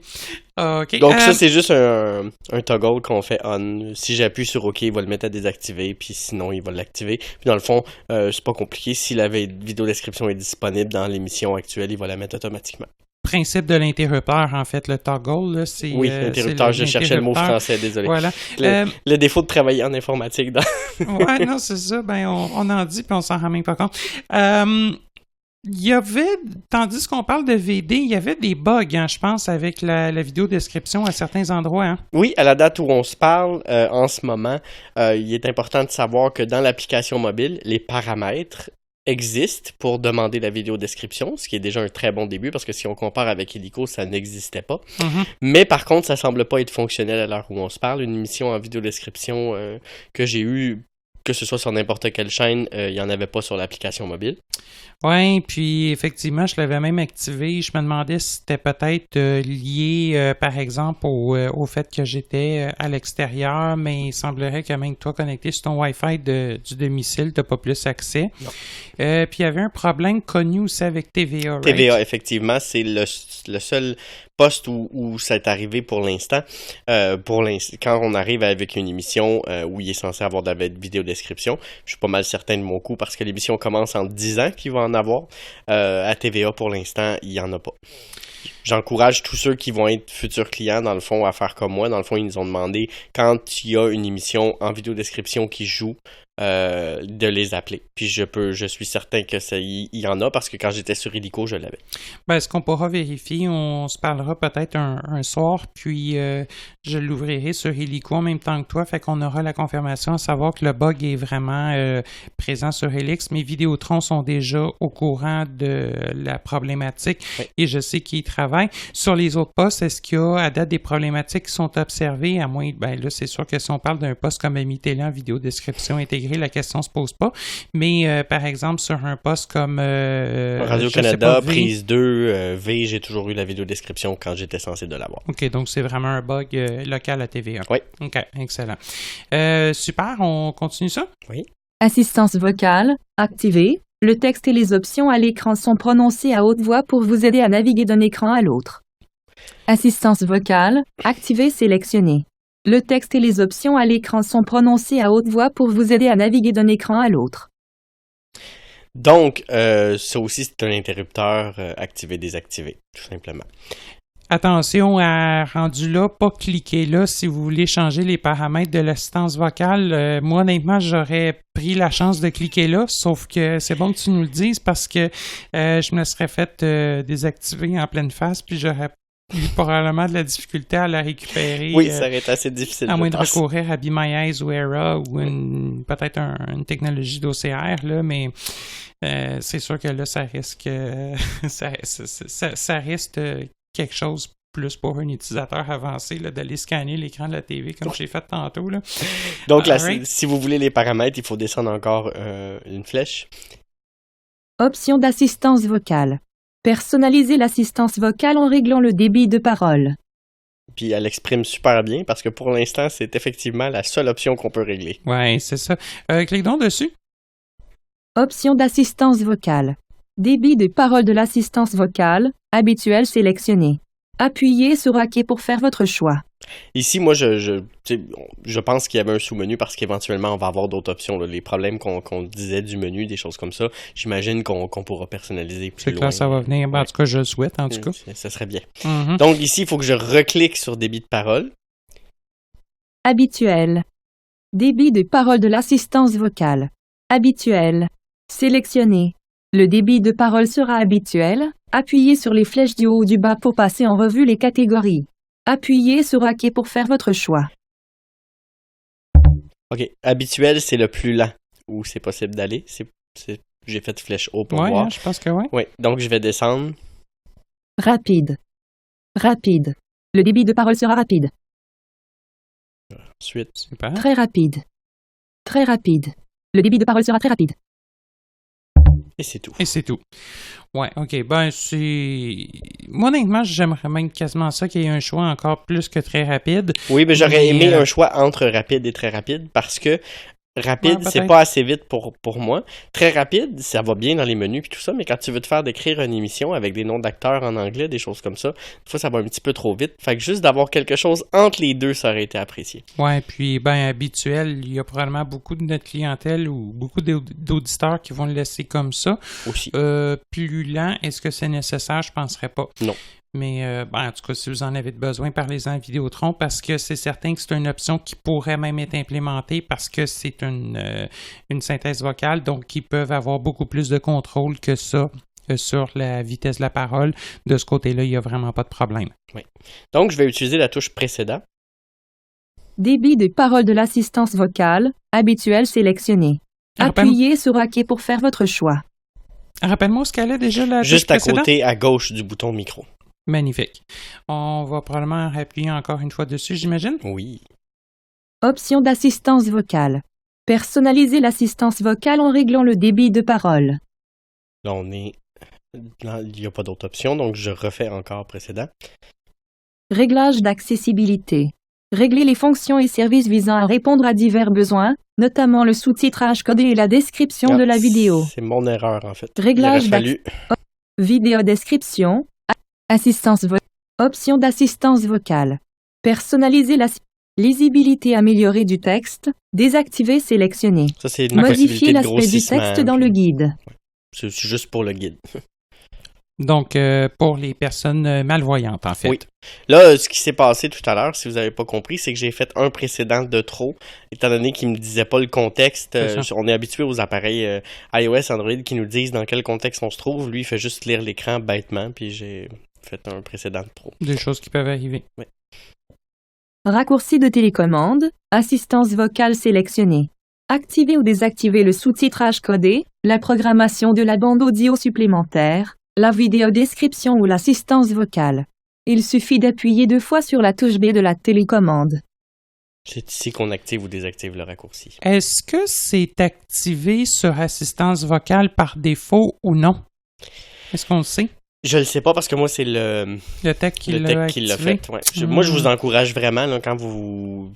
OK. Donc ça, c'est juste un toggle qu'on fait on. Si j'appuie sur OK, il va le mettre à désactiver, puis sinon, il va l'activer. Puis dans le fond, c'est pas compliqué. Si la vidéo description est disponible dans l'émission actuelle, il va la mettre automatiquement. Principe de l'interrupteur, en fait, le toggle, là, c'est... Oui, l'interrupteur, je cherchais le mot français, désolé. Voilà. Le défaut de travailler en informatique. Ouais, non, c'est ça, ben on en dit, puis on s'en rend même pas compte. Il y avait, tandis qu'on parle de VD, il y avait des bugs, hein, je pense, avec la vidéo description à certains endroits. Hein. Oui, à la date où on se parle, en ce moment, il est important de savoir que dans l'application mobile, les paramètres existe pour demander la vidéo description, ce qui est déjà un très bon début parce que si on compare avec Illico, ça n'existait pas. Mm-hmm. Mais par contre, ça semble pas être fonctionnel à l'heure où on se parle. Une émission en vidéo description que j'ai eue, que ce soit sur n'importe quelle chaîne, il n'y en avait pas sur l'application mobile. Oui, puis effectivement, je l'avais même activé. Je me demandais si c'était peut-être lié, par exemple, au fait que j'étais à l'extérieur, mais il semblerait que même toi, connecté sur ton Wi-Fi du domicile, tu n'as pas plus accès. Puis il y avait un problème connu aussi avec TVA, right? TVA, effectivement, c'est le seul poste où ça est arrivé pour l'instant. Quand on arrive avec une émission où il est censé avoir de la vidéo description, je suis pas mal certain de mon coup parce que l'émission commence en 10 ans qu'il va en avoir. À TVA, pour l'instant, il y en a pas. J'encourage tous ceux qui vont être futurs clients, dans le fond, à faire comme moi. Dans le fond, ils nous ont demandé, quand il y a une émission en vidéo description qui joue, de les appeler. Puis je suis certain que il y en a parce que quand j'étais sur Illico, je l'avais. Ben, est-ce qu'on pourra vérifier? On se parlera peut-être un soir, puis je l'ouvrirai sur Illico en même temps que toi, fait qu'on aura la confirmation à savoir que le bug est vraiment présent sur Helix. Mes Vidéotrons sont déjà au courant de la problématique et je sais qu'ils travaillent. Sur les autres postes, est-ce qu'il y a à date des problématiques qui sont observées? À moins, ben là, c'est sûr que si on parle d'un poste comme Ami Télé en vidéo description intégrée, la question se pose pas. Mais par exemple, sur un poste comme Radio-Canada, prise 2, V, j'ai toujours eu la vidéo description quand j'étais censé de l'avoir. OK, donc c'est vraiment un bug local à TVA. Oui. OK, excellent. Super, on continue ça? Oui. Assistance vocale, activée. Le texte et les options à l'écran sont prononcés à haute voix pour vous aider à naviguer d'un écran à l'autre. Assistance vocale, activée, sélectionnée. Le texte et les options à l'écran sont prononcés à haute voix pour vous aider à naviguer d'un écran à l'autre. Donc, ça aussi, c'est un interrupteur activé-désactivé, tout simplement. Attention à rendu là, pas cliquer là si vous voulez changer les paramètres de l'assistance vocale. Moi, honnêtement, j'aurais pris la chance de cliquer là, sauf que c'est bon que tu nous le dises parce que je me serais fait désactiver en pleine face, puis j'aurais eu probablement de la difficulté à la récupérer. Oui, ça aurait été assez difficile. À moins de recourir à Be My Eyes ou Era ou peut-être une technologie d'OCR, là, mais c'est sûr que là, ça risque ça reste quelque chose plus pour un utilisateur avancé là, d'aller scanner l'écran de la TV comme j'ai fait tantôt. Là. Donc, là, si vous voulez les paramètres, il faut descendre encore une flèche. Option d'assistance vocale. Personnalisez l'assistance vocale en réglant le débit de parole. Puis elle exprime super bien parce que pour l'instant, c'est effectivement la seule option qu'on peut régler. Oui, c'est ça. Clique donc dessus. Option d'assistance vocale. Débit de parole de l'assistance vocale, habituel sélectionné. Appuyez sur OK pour faire votre choix. Ici, moi, je pense qu'il y avait un sous-menu parce qu'éventuellement, on va avoir d'autres options. Là. Les problèmes qu'on disait du menu, des choses comme ça, j'imagine qu'on pourra personnaliser plus loin. C'est clair, ça va venir. En tout cas, je le souhaite, en tout cas. Ça serait bien. Mm-hmm. Donc ici, il faut que je reclique sur débit de parole. Habituel. Débit de parole de l'assistance vocale. Habituel. Sélectionné. Le débit de parole sera habituel. Appuyez sur les flèches du haut ou du bas pour passer en revue les catégories. Appuyez sur OK pour faire votre choix. OK. Habituel, c'est le plus lent où c'est possible d'aller. J'ai fait flèche haut pour voir. Oui, je pense que oui. Oui, donc je vais descendre. Rapide. Rapide. Le débit de parole sera rapide. Ensuite. Super. Très rapide. Très rapide. Le débit de parole sera très rapide. Et c'est tout. Et c'est tout. Ouais, OK. Ben, moi, honnêtement, j'aimerais même quasiment ça qu'il y ait un choix encore plus que très rapide. Oui, mais j'aurais aimé un choix entre rapide et très rapide parce que rapide, ouais, c'est pas assez vite pour moi. Très rapide, ça va bien dans les menus et tout ça, mais quand tu veux te faire décrire une émission avec des noms d'acteurs en anglais, des choses comme ça, des fois ça va un petit peu trop vite. Fait que juste d'avoir quelque chose entre les deux, ça aurait été apprécié. Ouais, puis ben habituel, il y a probablement beaucoup de notre clientèle ou beaucoup d'auditeurs qui vont le laisser comme ça. Aussi. Plus lent, est-ce que c'est nécessaire? Je penserais pas. Non. Mais en tout cas, si vous en avez besoin, parlez-en à Vidéotron parce que c'est certain que c'est une option qui pourrait même être implémentée parce que c'est une synthèse vocale, donc ils peuvent avoir beaucoup plus de contrôle que ça sur la vitesse de la parole. De ce côté-là, il n'y a vraiment pas de problème. Oui. Donc, je vais utiliser la touche précédent. Débit de parole de l'assistance vocale, habituel sélectionné. Appuyez sur OK pour faire votre choix. Rappelle-moi ce qu'elle est déjà la touche juste à précédente? côté, à gauche du bouton micro. Magnifique. On va probablement appuyer encore une fois dessus, j'imagine? Oui. Option d'assistance vocale. Personnalisez l'assistance vocale en réglant le débit de parole. Là, il n'y a pas d'autre option, donc je refais encore précédent. Réglage d'accessibilité. Régler les fonctions et services visant à répondre à divers besoins, notamment le sous-titrage codé et la description de la vidéo. C'est mon erreur, en fait. Réglage fallu... vidéo description. Assistance vocale. Option d'assistance vocale. Personnaliser la lisibilité améliorée du texte. Désactiver, sélectionner. Ça, c'est une Modifier possibilité de l'aspect du grossissement. texte dans le guide. C'est juste pour le guide. Donc, pour les personnes malvoyantes, en fait. Oui. Là, ce qui s'est passé tout à l'heure, si vous n'avez pas compris, c'est que j'ai fait un précédent de trop, étant donné qu'il ne me disait pas le contexte. On est habitué aux appareils iOS, Android qui nous disent dans quel contexte on se trouve. Lui, il fait juste lire l'écran bêtement, puis j'ai fait un précédent de trop. Des choses qui peuvent arriver. Oui. Raccourci de télécommande. Assistance vocale sélectionnée. Activer ou désactiver le sous-titrage codé, la programmation de la bande audio supplémentaire, la vidéo description ou l'assistance vocale. Il suffit d'appuyer 2 fois sur la touche B de la télécommande. C'est ici qu'on active ou désactive le raccourci. Est-ce que c'est activé sur assistance vocale par défaut ou non? Est-ce qu'on le sait? Je le sais pas parce que moi, c'est le tech qui l'a activé? fait. Ouais. Moi, je vous encourage vraiment, là, quand vous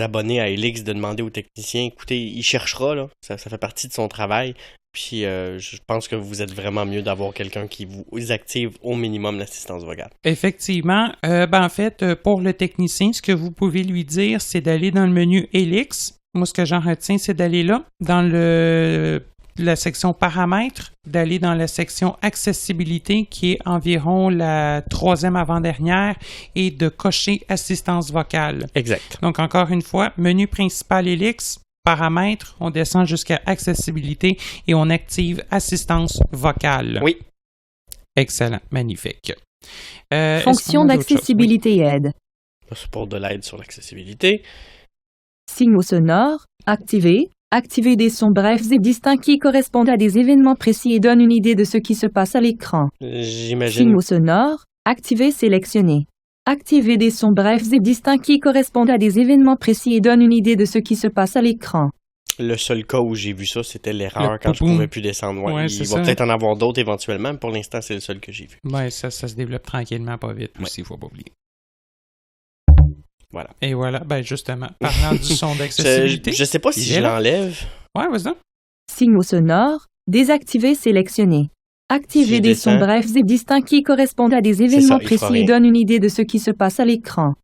abonnez à Elix, de demander au technicien, écoutez, il cherchera, là, ça fait partie de son travail. Puis je pense que vous êtes vraiment mieux d'avoir quelqu'un qui vous active au minimum l'assistance vocale. Effectivement. En fait, pour le technicien, ce que vous pouvez lui dire, c'est d'aller dans le menu Elix. Moi, ce que j'en retiens, c'est d'aller là, dans la section paramètres, d'aller dans la section accessibilité, qui est environ la 3e avant-dernière, et de cocher assistance vocale. Exact. Donc, encore une fois, menu principal Elix, paramètres, on descend jusqu'à accessibilité et on active assistance vocale. Oui. Excellent, magnifique. Fonction d'accessibilité et aide. C'est pour de l'aide sur l'accessibilité. Signaux sonores, activer. Activer des sons brefs et distincts qui correspondent à des événements précis et donnent une idée de ce qui se passe à l'écran. J'imagine. Signaux sonores, activer, sélectionner. Activer des sons brefs et distincts qui correspondent à des événements précis et donnent une idée de ce qui se passe à l'écran. Le seul cas où j'ai vu ça, c'était l'erreur quand je ne pouvais plus descendre. Ouais, il va peut-être en avoir d'autres éventuellement, mais pour l'instant, c'est le seul que j'ai vu. Oui, ça se développe tranquillement, pas vite aussi, il ne faut pas oublier. Voilà. Et voilà, justement, parlant du son d'accessibilité. Je sais pas si je l'enlève. Ouais, vas-y. Signaux sonores, désactiver, sélectionner. Activer des sons brefs et distincts qui correspondent à des événements précis et donnent une idée de ce qui se passe à l'écran.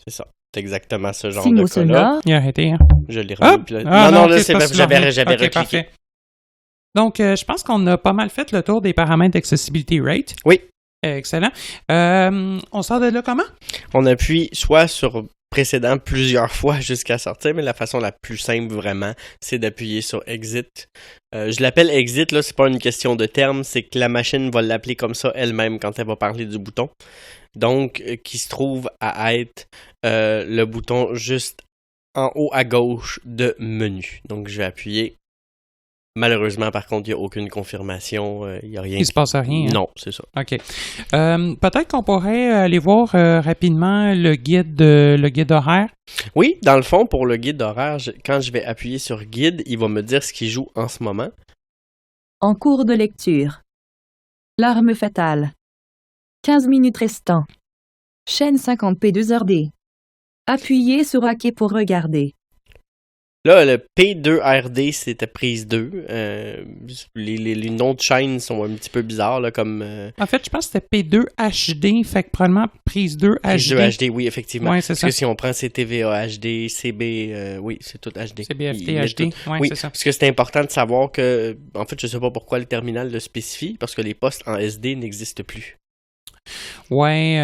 C'est ça. C'est exactement ce genre Signaux de cas-là. sonores. Il a arrêté. Hein? Je l'ai remis. Non, là, j'avais recliqué. Parfait. Donc, je pense qu'on a pas mal fait le tour des paramètres d'accessibilité rate. Oui. Excellent. On sort de là comment? On appuie soit sur précédent plusieurs fois jusqu'à sortir, mais la façon la plus simple vraiment, c'est d'appuyer sur Exit. Je l'appelle Exit, là, c'est pas une question de terme, c'est que la machine va l'appeler comme ça elle-même quand elle va parler du bouton. Donc, qui se trouve à être le bouton juste en haut à gauche de menu. Donc, je vais appuyer. Malheureusement, par contre, il n'y a aucune confirmation. Il n'y a rien. Il ne se passe rien. Hein? Non, c'est ça. OK. Peut-être qu'on pourrait aller voir rapidement le guide horaire. Oui, dans le fond, pour le guide horaire, quand je vais appuyer sur guide, il va me dire ce qu'il joue en ce moment. En cours de lecture. L'arme fatale. 15 minutes restant. Chaîne 50p 2RD. Appuyez sur OK pour regarder. Là, le P2RD, c'était prise 2. Les noms de chaînes sont un petit peu bizarres, là, comme... En fait, je pense que c'était P2HD, fait que probablement prise 2 HD. Prise 2 HD, oui, effectivement. Ouais, c'est parce ça. que si on prend CTVA HD, CB, oui, c'est tout HD. CBFT HD, oui, c'est ça. Parce que c'est important de savoir que... En fait, je sais pas pourquoi le terminal le spécifie, parce que les postes en SD n'existent plus. Oui,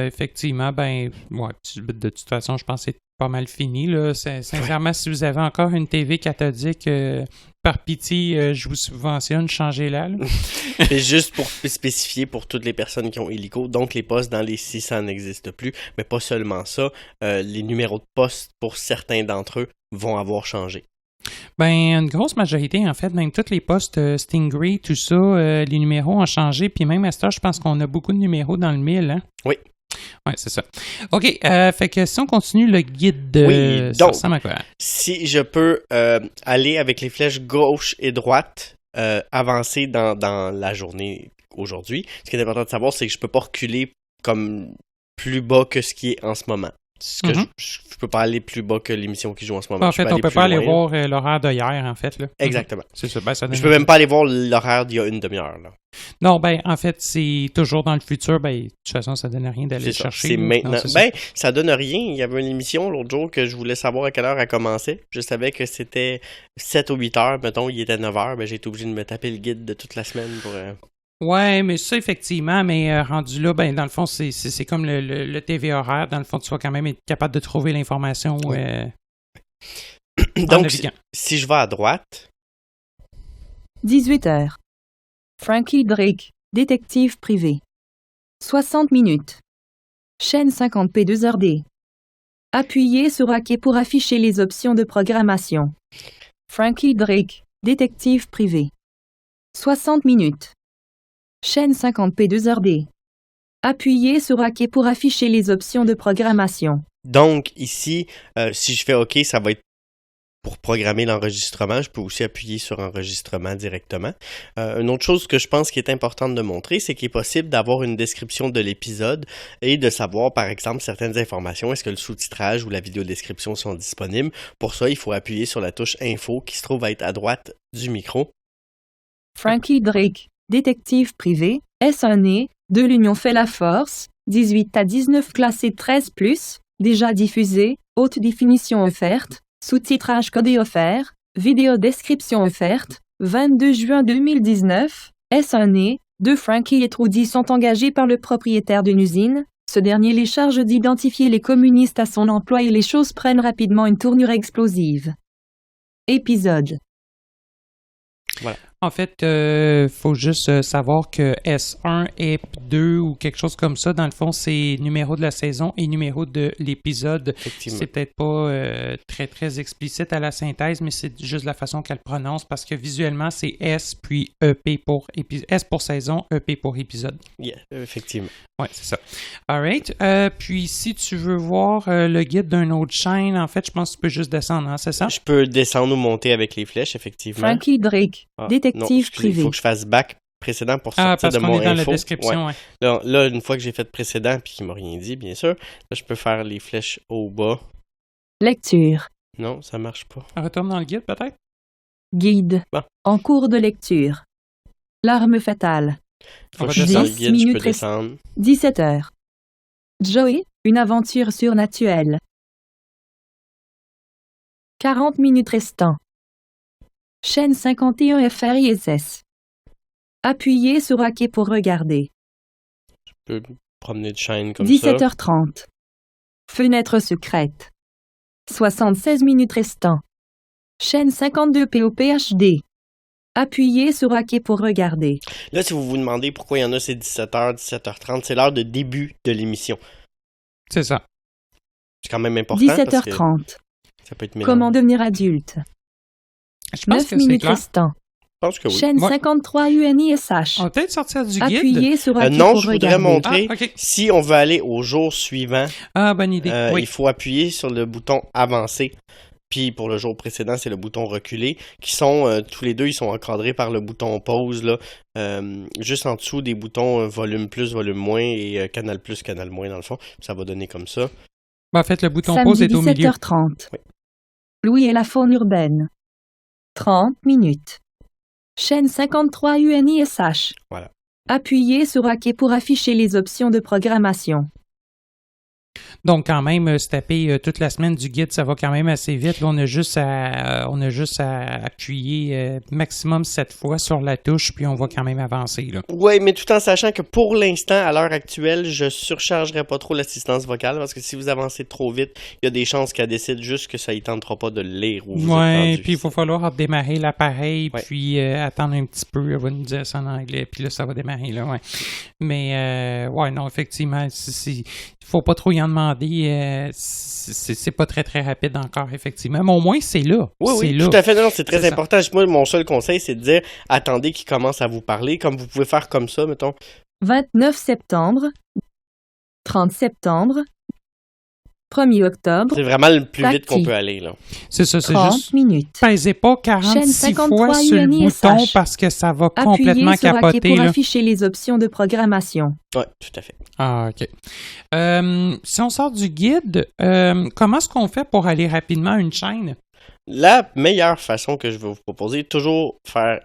effectivement, de toute façon, je pense que c'est pas mal fini, là. Sincèrement, si vous avez encore une TV cathodique, par pitié, je vous subventionne, changez-la. C'est juste pour spécifier pour toutes les personnes qui ont Illico. Donc, les postes dans les 600 n'existent plus. Mais pas seulement ça, les numéros de poste pour certains d'entre eux vont avoir changé. Une grosse majorité, en fait, même tous les postes Stingray, tout ça, les numéros ont changé. Puis même à ce temps, je pense qu'on a beaucoup de numéros dans le 1000. Hein? Oui. Oui, c'est ça. OK, fait que si on continue le guide, oui, ça donc, ressemble à quoi? Si je peux aller avec les flèches gauche et droite, avancer dans la journée aujourd'hui, ce qui est important de savoir, c'est que je ne peux pas reculer comme plus bas que ce qui est en ce moment. Je peux pas aller plus bas que l'émission qui joue en ce moment. En fait, on peut pas aller voir l'horaire d'hier, en fait. Là. Exactement. C'est ça. Ben, ça je peux même pas aller voir l'horaire d'il y a une demi-heure. Là. Non, ben, en fait, c'est toujours dans le futur. Ben, de toute façon, ça donne rien d'aller le chercher. C'est maintenant. Non, c'est ça donne rien. Il y avait une émission l'autre jour que je voulais savoir à quelle heure elle commençait. Je savais que c'était 7 ou 8 heures. Mettons, il était 9 heures. Ben, j'ai été obligé de me taper le guide de toute la semaine pour... Ouais, mais ça, effectivement, mais rendu là, ben, dans le fond, c'est comme le TV horaire. Dans le fond, tu vas quand même être capable de trouver l'information. Donc, si je vais à droite... 18h. Frankie Drake, détective privé. 60 minutes. Chaîne 50p2RD. Appuyez sur OK pour afficher les options de programmation. Frankie Drake, détective privé. 60 minutes. Chaîne 50p2RD. Appuyez sur OK pour afficher les options de programmation. Donc, ici, si je fais OK, ça va être pour programmer l'enregistrement. Je peux aussi appuyer sur enregistrement directement. Une autre chose que je pense qui est importante de montrer, c'est qu'il est possible d'avoir une description de l'épisode et de savoir, par exemple, certaines informations. Est-ce que le sous-titrage ou la vidéodescription sont disponibles? Pour ça, il faut appuyer sur la touche Info qui se trouve à être à droite du micro. Frankie Drake, détective privé, S1 né, de l'Union fait la force, 18 à 19 classé 13+, déjà diffusé, haute définition offerte, sous-titrage codé offert, vidéo description offerte, 22 juin 2019, S1 né, 2 Frankie et Trudy sont engagés par le propriétaire d'une usine, ce dernier les charge d'identifier les communistes à son emploi et les choses prennent rapidement une tournure explosive. Épisode. Voilà. En fait, faut juste savoir que S1 et 2 ou quelque chose comme ça, dans le fond, c'est numéro de la saison et numéro de l'épisode. C'est peut-être pas très, très explicite à la synthèse, mais c'est juste la façon qu'elle prononce parce que visuellement, c'est S puis EP pour S pour saison, EP pour épisode. Yeah, effectivement. Oui, c'est ça. All right. Puis, si tu veux voir le guide d'une autre chaîne, en fait, je pense que tu peux juste descendre, hein, c'est ça? Je peux descendre ou monter avec les flèches, effectivement. Frankie Drake, détective privé. Il faut que je fasse back précédent pour sortir de mon info. Ah, parce qu'on est dans la description, ouais. Là, une fois que j'ai fait précédent puis qu'il m'a rien dit, bien sûr, là, je peux faire les flèches au bas. Lecture. Non, ça marche pas. Retourne dans le guide, peut-être? Guide. Bon. En cours de lecture. L'arme fatale. Faut que je descende le guide, je peux descendre. 17h. Joey, une aventure surnaturelle. 40 minutes restant. Chaîne 51 FRISS. Appuyez sur OK pour regarder. Je peux me promener de chaîne comme 17h30. Fenêtre secrète. 76 minutes restant. Chaîne 52 POPHD. Appuyez sur OK pour regarder. Là, si vous vous demandez pourquoi il y en a, c'est 17h, 17h30, c'est l'heure de début de l'émission. C'est ça. C'est quand même important. 17h30. Parce que ça peut être mélangé. Comment devenir adulte. Je pense 9 que minutes c'est clair. restant. Je pense que oui. Chaîne 53 UNISH. On va peut-être sortir du guide. Appuyez sur OK non, pour je voudrais regarder. montrer, Ah, ok. si on veut aller au jour suivant, Bonne idée. Oui. il faut appuyer sur le bouton avancer. Puis pour le jour précédent, c'est le bouton reculer, qui sont, tous les deux, ils sont encadrés par le bouton pause, là, juste en dessous des boutons volume plus, volume moins et canal plus, canal moins, dans le fond. Ça va donner comme ça. Ben, en fait, le bouton Samedi pause est au milieu. 17h30. Oui. Louis et la faune urbaine. 30 minutes. Chaîne 53 UNISH. Voilà. Appuyez sur OK pour afficher les options de programmation. Donc, quand même, se taper toute la semaine du guide, ça va quand même assez vite. Là, on a juste à appuyer maximum 7 fois sur la touche, puis on va quand même avancer. Là. Oui, mais tout en sachant que pour l'instant, à l'heure actuelle, je surchargerai pas trop l'assistance vocale, parce que si vous avancez trop vite, il y a des chances qu'elle décide juste que ça ne tentera pas de le lire. Ou vous êtes Oui, rendu. puis il va falloir démarrer l'appareil, Ouais. puis attendre un petit peu. Elle va nous dire ça en anglais, puis là, ça va démarrer. Là, ouais. Mais, ouais, non, effectivement, il faut pas trop y en demander. C'est pas très, très rapide encore, effectivement. Mais au moins, c'est là. Oui, c'est oui, là. tout à fait. Non, c'est très C'est ça. important. Moi, mon seul conseil, c'est de dire, attendez qu'il commence à vous parler, comme vous pouvez faire comme ça, mettons. 29 septembre. 30 septembre. 1er octobre, C'est vraiment le plus vite qu'on Tacti. peut aller, là. C'est ça, c'est 30 juste... minutes. Pèsez pas Chaîne 46 53 fois sur le UNISH. bouton parce que ça va complètement Appuyez sur OK capoter. pour Là. afficher les options de programmation. Ouais, tout à fait. Ah, OK. Si on sort du guide, comment est-ce qu'on fait pour aller rapidement à une chaîne? La meilleure façon que je vais vous proposer, toujours faire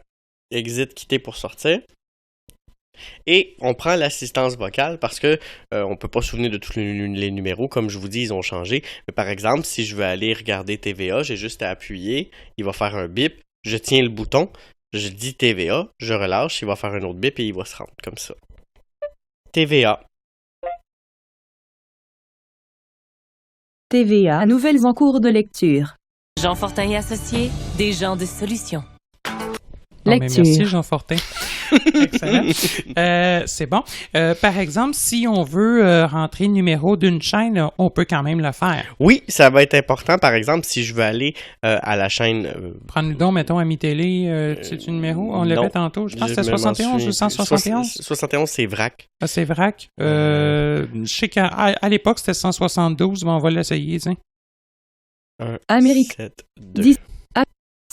exit, quitter pour sortir. Et on prend l'assistance vocale parce que on peut pas se souvenir de tous les numéros. Comme je vous dis, ils ont changé. Mais par exemple, si je veux aller regarder TVA, j'ai juste à appuyer. Il va faire un bip. Je tiens le bouton. Je dis TVA. Je relâche. Il va faire un autre bip et il va se rendre comme ça. TVA. TVA, nouvelles en cours de lecture. Jean Fortin et Associés, des gens de solutions. Non, mais Lecture. merci, Jean Fortin. Excellent. C'est bon. Par exemple, si on veut rentrer le numéro d'une chaîne, on peut quand même le faire. Oui, ça va être important. Par exemple, si je veux aller à la chaîne... Prends-nous donc, mettons, Ami Télé, c'est un numéro? On l'avait non. tantôt. Je pense que Je c'était m'en 71 ou souviens plus. 171. 71, c'est VRAC. Ah, c'est VRAC. Je sais qu'à l'époque, c'était 172, mais on va l'essayer, tiens. Amérique. 7, 2. 10.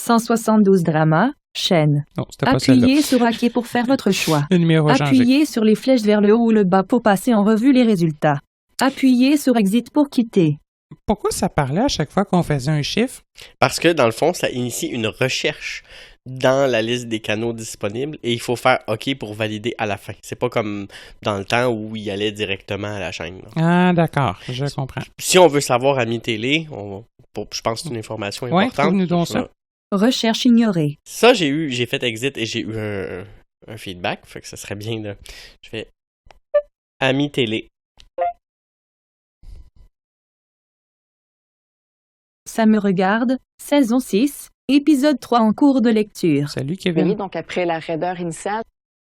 172 drama. Chaîne. Non, c'était pas celle-là. Appuyez sur OK pour faire votre choix. Le numéro a changé. Appuyez sur les flèches vers le haut ou le bas pour passer en revue les résultats. Appuyez sur Exit pour quitter. Pourquoi ça parlait à chaque fois qu'on faisait un chiffre? Parce que, dans le fond, ça initie une recherche dans la liste des canaux disponibles et il faut faire OK pour valider à la fin. C'est pas comme dans le temps où il allait directement à la chaîne. Là. Ah, d'accord. Je comprends. Si on veut savoir Ami Télé, je pense que c'est une information Oui, importante. trouve-nous donc ça. Recherche ignorée. Ça, j'ai fait exit et j'ai eu un feedback. Fait que ça serait bien de... Je fais Ami Télé. Ça me regarde. Saison 6. Épisode 3 en cours de lecture. Salut, Kevin. Donc, après la raideur initiale,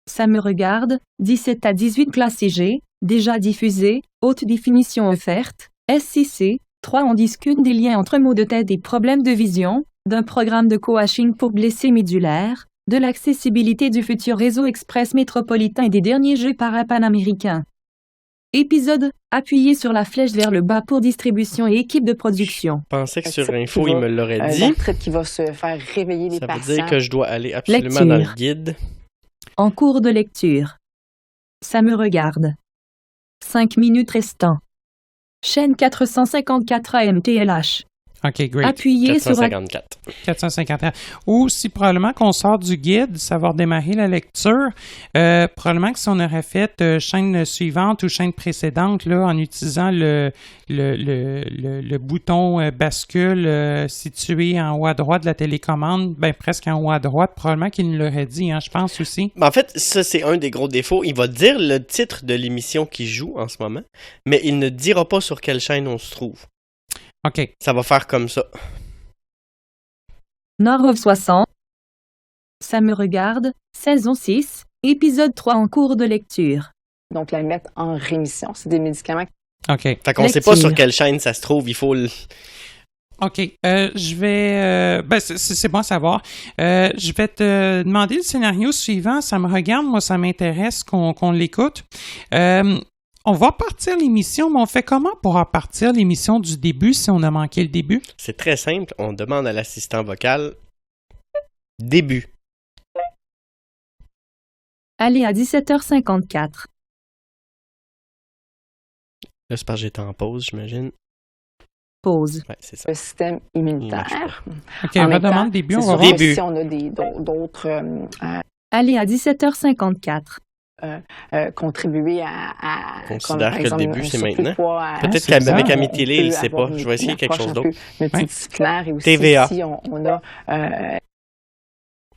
Ça me regarde. 17 à 18 classe IG. Déjà diffusé. Haute définition offerte. SCC. 3. On discute des liens entre maux de tête et problèmes de vision. D'un programme de coaching pour blessés médulaires. De l'accessibilité du futur réseau express métropolitain et des derniers Jeux parapanaméricains. Épisode. Appuyez sur la flèche vers le bas pour distribution et équipe de production. Je pensais que Un sur type Info, qui il va, me l'aurait dit. l'arthrite qui va se faire réveiller les Ça veut patients. dire que je dois aller absolument Lecture. dans le guide. En cours de lecture. Ça me regarde. 5 minutes restant. Chaîne 454 AMTLH. OK, great. Appuyez sur 454. 451. Ou si probablement qu'on sort du guide, ça va redémarrer la lecture. Probablement que si on aurait fait chaîne suivante ou chaîne précédente là, en utilisant le bouton bascule situé en haut à droite de la télécommande, ben presque en haut à droite, probablement qu'il nous l'aurait dit, hein, je pense aussi. En fait, ça, c'est un des gros défauts. Il va dire le titre de l'émission qui joue en ce moment, mais il ne dira pas sur quelle chaîne on se trouve. OK. Ça va faire comme ça. Nord of 60. Ça me regarde. Saison 6. Épisode 3 en cours de lecture. Donc, la mettre en rémission. C'est des médicaments. OK. Fait qu'on sait pas sur quelle chaîne ça se trouve. Il faut le... OK. Je vais... c'est bon à savoir. Je vais te demander le scénario suivant. Ça me regarde. Moi, ça m'intéresse qu'on l'écoute. On va partir l'émission, mais on fait comment pour repartir l'émission du début si on a manqué le début? C'est très simple. On demande à l'assistant vocal début. Allez à 17h54. Là, c'est parce que j'étais en pause, j'imagine. Pause. Ouais, c'est ça. Le système immunitaire. OK, En on même temps, redemande début, c'est on va sûr voir. que Début. Si on a d'autres Allez à 17h54. contribuer à Considère par que le début, un c'est surplus maintenant. de poids à- Peut-être c'est qu'avec bizarre. Ami Télé, il peut sait pas. avoir Je vais essayer une quelque chose approche d'autre. un peu multidisciplinaire et aussi TVA. si on a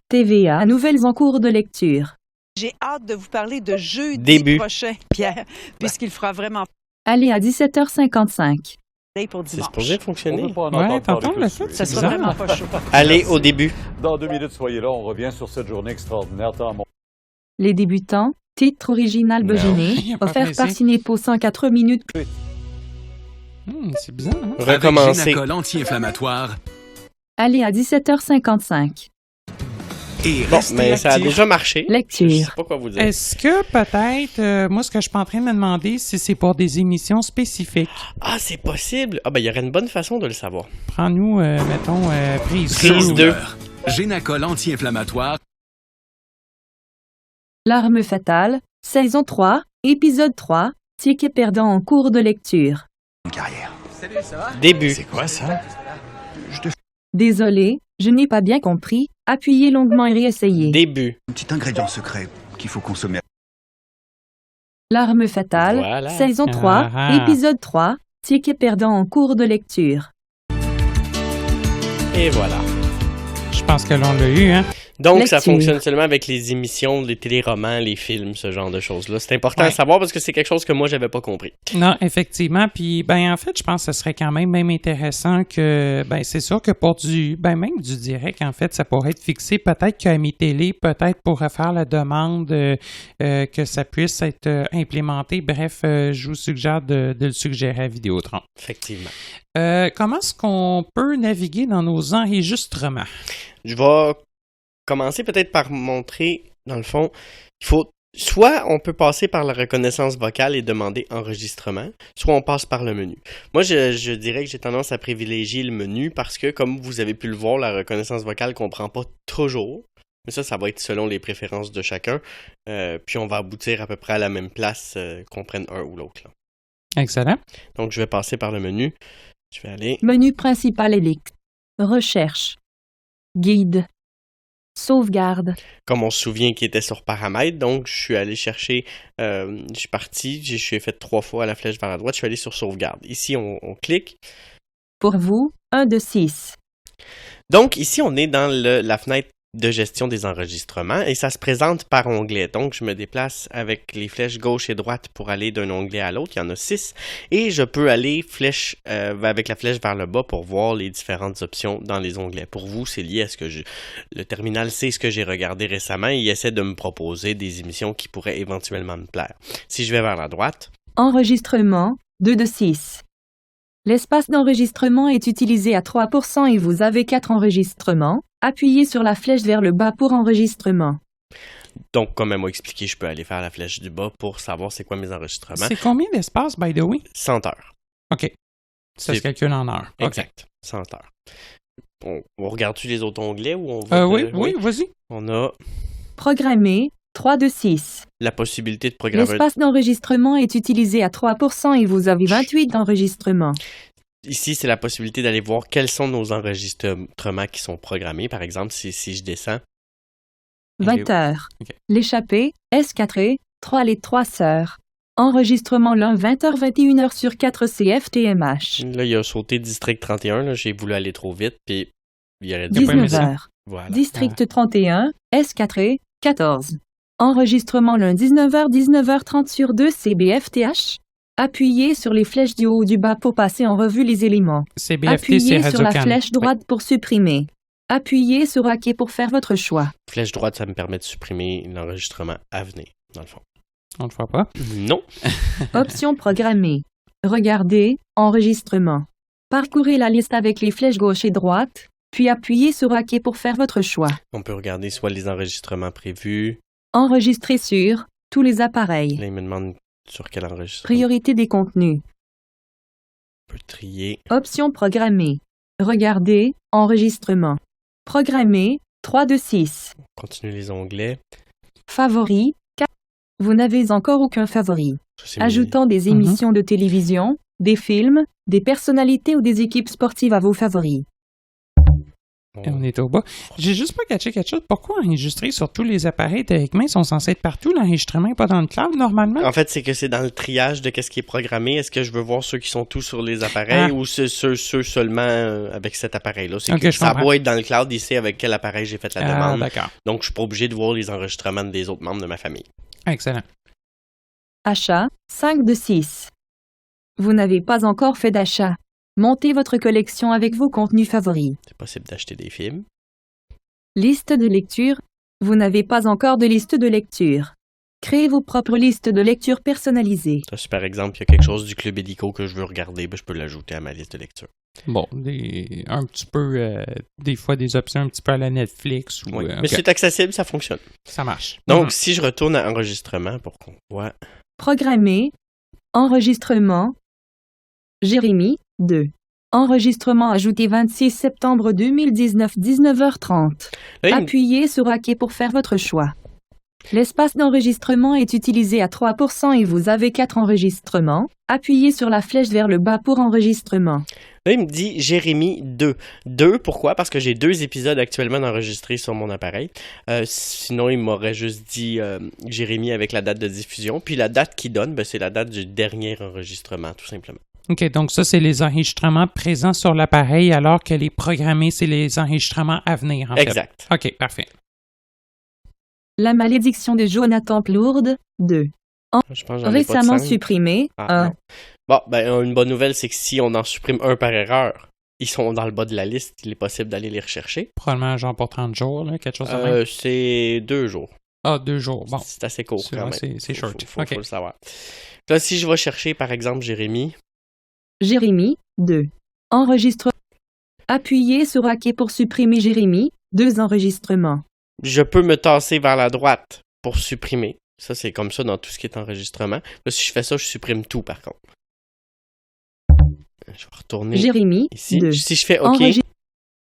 TVA, nouvelles en cours de lecture. J'ai hâte de vous parler de jeudi Début. prochain, Pierre, puisqu'il fera vraiment Allez à 17h55. play pour C'est dimanche. supposé fonctionner. Ouais, tantôt, on l'a fait. Ça C'est sera bizarre. vraiment pas chaud. Allez au début. Dans 2 minutes, soyez là. On revient sur cette journée extraordinaire. Les débutants, titre original Il Bogéné, a pas offert pressé. par Cinépo 104 minutes. C'est bizarre, hein? Recommencer. Avec Génacol anti-inflammatoire, Allez à 17h55. Et Bon, restez mais ça a actifs. déjà marché. Lecture. Je sais pas quoi vous dire. Est-ce que peut-être, moi, ce que je suis en train de me demander, si c'est pour des émissions spécifiques. Ah, c'est possible. Ah, ben, il y aurait une bonne façon de le savoir. Prends-nous, mettons, prise Prise 2. 2. Génacol anti-inflammatoire. L'arme fatale, saison 3, épisode 3, ticket perdant en cours de lecture. Une carrière. Début. C'est quoi ça? Désolé, je n'ai pas bien compris. Appuyez longuement et réessayez. Début. Un petit ingrédient secret qu'il faut consommer. L'arme fatale, Voilà. saison 3, Ah. épisode 3, ticket perdant en cours de lecture. Et voilà. Je pense que l'on l'a eu, hein? Donc, ça Lecture. fonctionne seulement avec les émissions, les téléromans, les films, ce genre de choses-là. C'est important Ouais. à savoir parce que c'est quelque chose que moi, j'avais pas compris. Non, effectivement. Puis, ben, en fait, je pense que ce serait quand même intéressant que, ben, c'est sûr que pour même du direct, en fait, ça pourrait être fixé. Peut-être qu'à Mi Télé, peut-être pourrait faire la demande que ça puisse être implémenté. Bref, je vous suggère de le suggérer à Vidéotron. Effectivement. Comment est-ce qu'on peut naviguer dans nos enregistrements? Je vais commencer peut-être par montrer, dans le fond, il faut soit on peut passer par la reconnaissance vocale et demander enregistrement, soit on passe par le menu. Moi, je dirais que j'ai tendance à privilégier le menu parce que, comme vous avez pu le voir, la reconnaissance vocale comprend pas toujours. Mais ça va être selon les préférences de chacun. Puis on va aboutir à peu près à la même place qu'on prenne un ou l'autre. Là. Excellent. Donc, je vais passer par le menu. Je vais aller... Menu principal Elix. Recherche. Guide. Sauvegarde. Comme on se souvient qu'il était sur paramètres, donc je suis allé chercher, je suis parti, je suis fait 3 fois à la flèche vers la droite, je suis allé sur sauvegarde. Ici, on clique. Pour vous, 1 de 6. Donc ici, on est dans la fenêtre de gestion des enregistrements et ça se présente par onglet. Donc je me déplace avec les flèches gauche et droite pour aller d'un onglet à l'autre, il y en a 6, et je peux aller avec la flèche vers le bas pour voir les différentes options dans les onglets. Pour vous, c'est lié à ce que le terminal sait ce que j'ai regardé récemment et il essaie de me proposer des émissions qui pourraient éventuellement me plaire. Si je vais vers la droite... Enregistrement, 2 de 6. L'espace d'enregistrement est utilisé à 3% et vous avez 4 enregistrements. Appuyez sur la flèche vers le bas pour enregistrement. Donc, comme elle m'a expliqué, je peux aller faire la flèche du bas pour savoir c'est quoi mes enregistrements. C'est combien d'espace, by the way? 100 heures. OK. Ça se calcule en heures. Exact. 100 heures. On regarde-tu les autres onglets ou on va... Oui, vas-y. On a Programmer, 3 de 6. la possibilité de programmer... L'espace d'enregistrement est utilisé à 3% et vous avez 28 d'enregistrements. Ici, c'est la possibilité d'aller voir quels sont nos enregistrements qui sont programmés. Par exemple, si je descends... 20 heures. OK. L'échappée, S4E, 3 les 3 sœurs. Enregistrement lun 20h 21h sur 4 CFTMH. Là, il a sauté District 31. Là, j'ai voulu aller trop vite, puis il aurait 19h. Voilà. District 31, S4E, 14. Enregistrement lun 19h 30 sur 2 CBFTH. Appuyez sur les flèches du haut ou du bas pour passer en revue les éléments. CBFT, c'est Appuyez sur la Radio-Can. flèche droite pour supprimer. Appuyez sur OK pour faire votre choix. Flèche droite, ça me permet de supprimer l'enregistrement à venir, dans le fond. On ne le voit pas. Non. Option programmée. Regardez, enregistrement. Parcourez la liste avec les flèches gauche et droite, puis appuyez sur OK pour faire votre choix. On peut regarder soit les enregistrements prévus. Enregistrer sur tous les appareils. Là, il me demande sur quel enregistrement. Priorité des contenus. On peut trier. Option programmée. Regardez, enregistrement. Programmé, 3 de 6. On continue les onglets. Favoris, 4. Vous n'avez encore aucun favori. Ça, c'est Ajoutant des émissions de télévision, des films, des personnalités ou des équipes sportives à vos favoris. Et on est au bas. J'ai juste pas catché quelque chose. Pourquoi enregistrer sur tous les appareils avec main sont censés être partout? L'enregistrement n'est pas dans le cloud normalement? En fait, c'est que c'est dans le triage de qu'est-ce qui est programmé. Est-ce que je veux voir ceux qui sont tous sur les appareils ou ceux seulement avec cet appareil-là? C'est que ça doit être dans le cloud, il sait avec quel appareil j'ai fait la demande. D'accord. Donc, je suis pas obligé de voir les enregistrements des autres membres de ma famille. Excellent. Achat, 5 de 6. Vous n'avez pas encore fait d'achat. Montez votre collection avec vos contenus favoris. C'est possible d'acheter des films. Liste de lecture. Vous n'avez pas encore de liste de lecture. Créez vos propres listes de lecture personnalisées. Si par exemple, il y a quelque chose du club hélico que je veux regarder, ben, je peux l'ajouter à ma liste de lecture. Bon, un petit peu, des fois des options un petit peu à la Netflix. Ou, Oui. Mais ok. c'est accessible, ça fonctionne. Ça marche. Donc, si je retourne à enregistrement pour qu'on voit... Programmer. Enregistrement. Jérémy, 2. Enregistrement ajouté 26 septembre 2019, 19h30. Là, il me- Appuyez sur OK pour faire votre choix. L'espace d'enregistrement est utilisé à 3% et vous avez 4 enregistrements. Appuyez sur la flèche vers le bas pour enregistrement. Là, il me dit Jérémy 2. 2, pourquoi? Parce que j'ai 2 épisodes actuellement enregistrés sur mon appareil. Sinon, il m'aurait juste dit Jérémy avec la date de diffusion. Puis la date qu'il donne, ben, c'est la date du dernier enregistrement, tout simplement. OK, donc ça, c'est les enregistrements présents sur l'appareil, alors que les programmés, c'est les enregistrements à venir, en Exact. fait. OK, parfait. La malédiction de Jonathan Plourde, 2. Je pense que j'en ai pas de Récemment 5. supprimé, Ah, 1. non. Bon, ben, une bonne nouvelle, c'est que si on en supprime un par erreur, ils sont dans le bas de la liste, il est possible d'aller les rechercher. Probablement genre pour 30 jours, là, quelque chose de même. C'est 2 jours. Ah, 2 jours, bon. C'est assez court C'est quand vrai, même. c'est short. Faut OK. le savoir. Là, si je vais chercher, par exemple, Jérémy, Jérémy, 2. Enregistre. Appuyez sur OK pour supprimer Jérémy, 2 enregistrements. je peux me tasser vers la droite pour supprimer. Ça, c'est comme ça dans tout ce qui est enregistrement. Là, si je fais ça, je supprime tout, par contre. Je vais retourner Jérémy, ici. 2. Si je fais OK,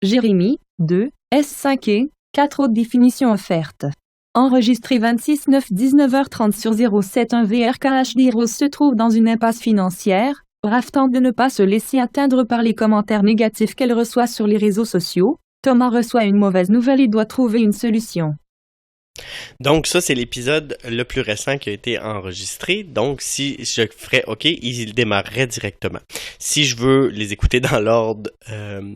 Jérémy, 2. S5 et 4 autres définitions offertes. Enregistré 26/9/19h30 sur 071 VRKHD Rose se trouve dans une impasse financière. Raph tente de ne pas se laisser atteindre par les commentaires négatifs qu'elle reçoit sur les réseaux sociaux. Thomas reçoit une mauvaise nouvelle et doit trouver une solution. donc ça, c'est l'épisode le plus récent qui a été enregistré. Donc, si je ferais OK, il démarrerait directement. Si je veux les écouter dans l'ordre,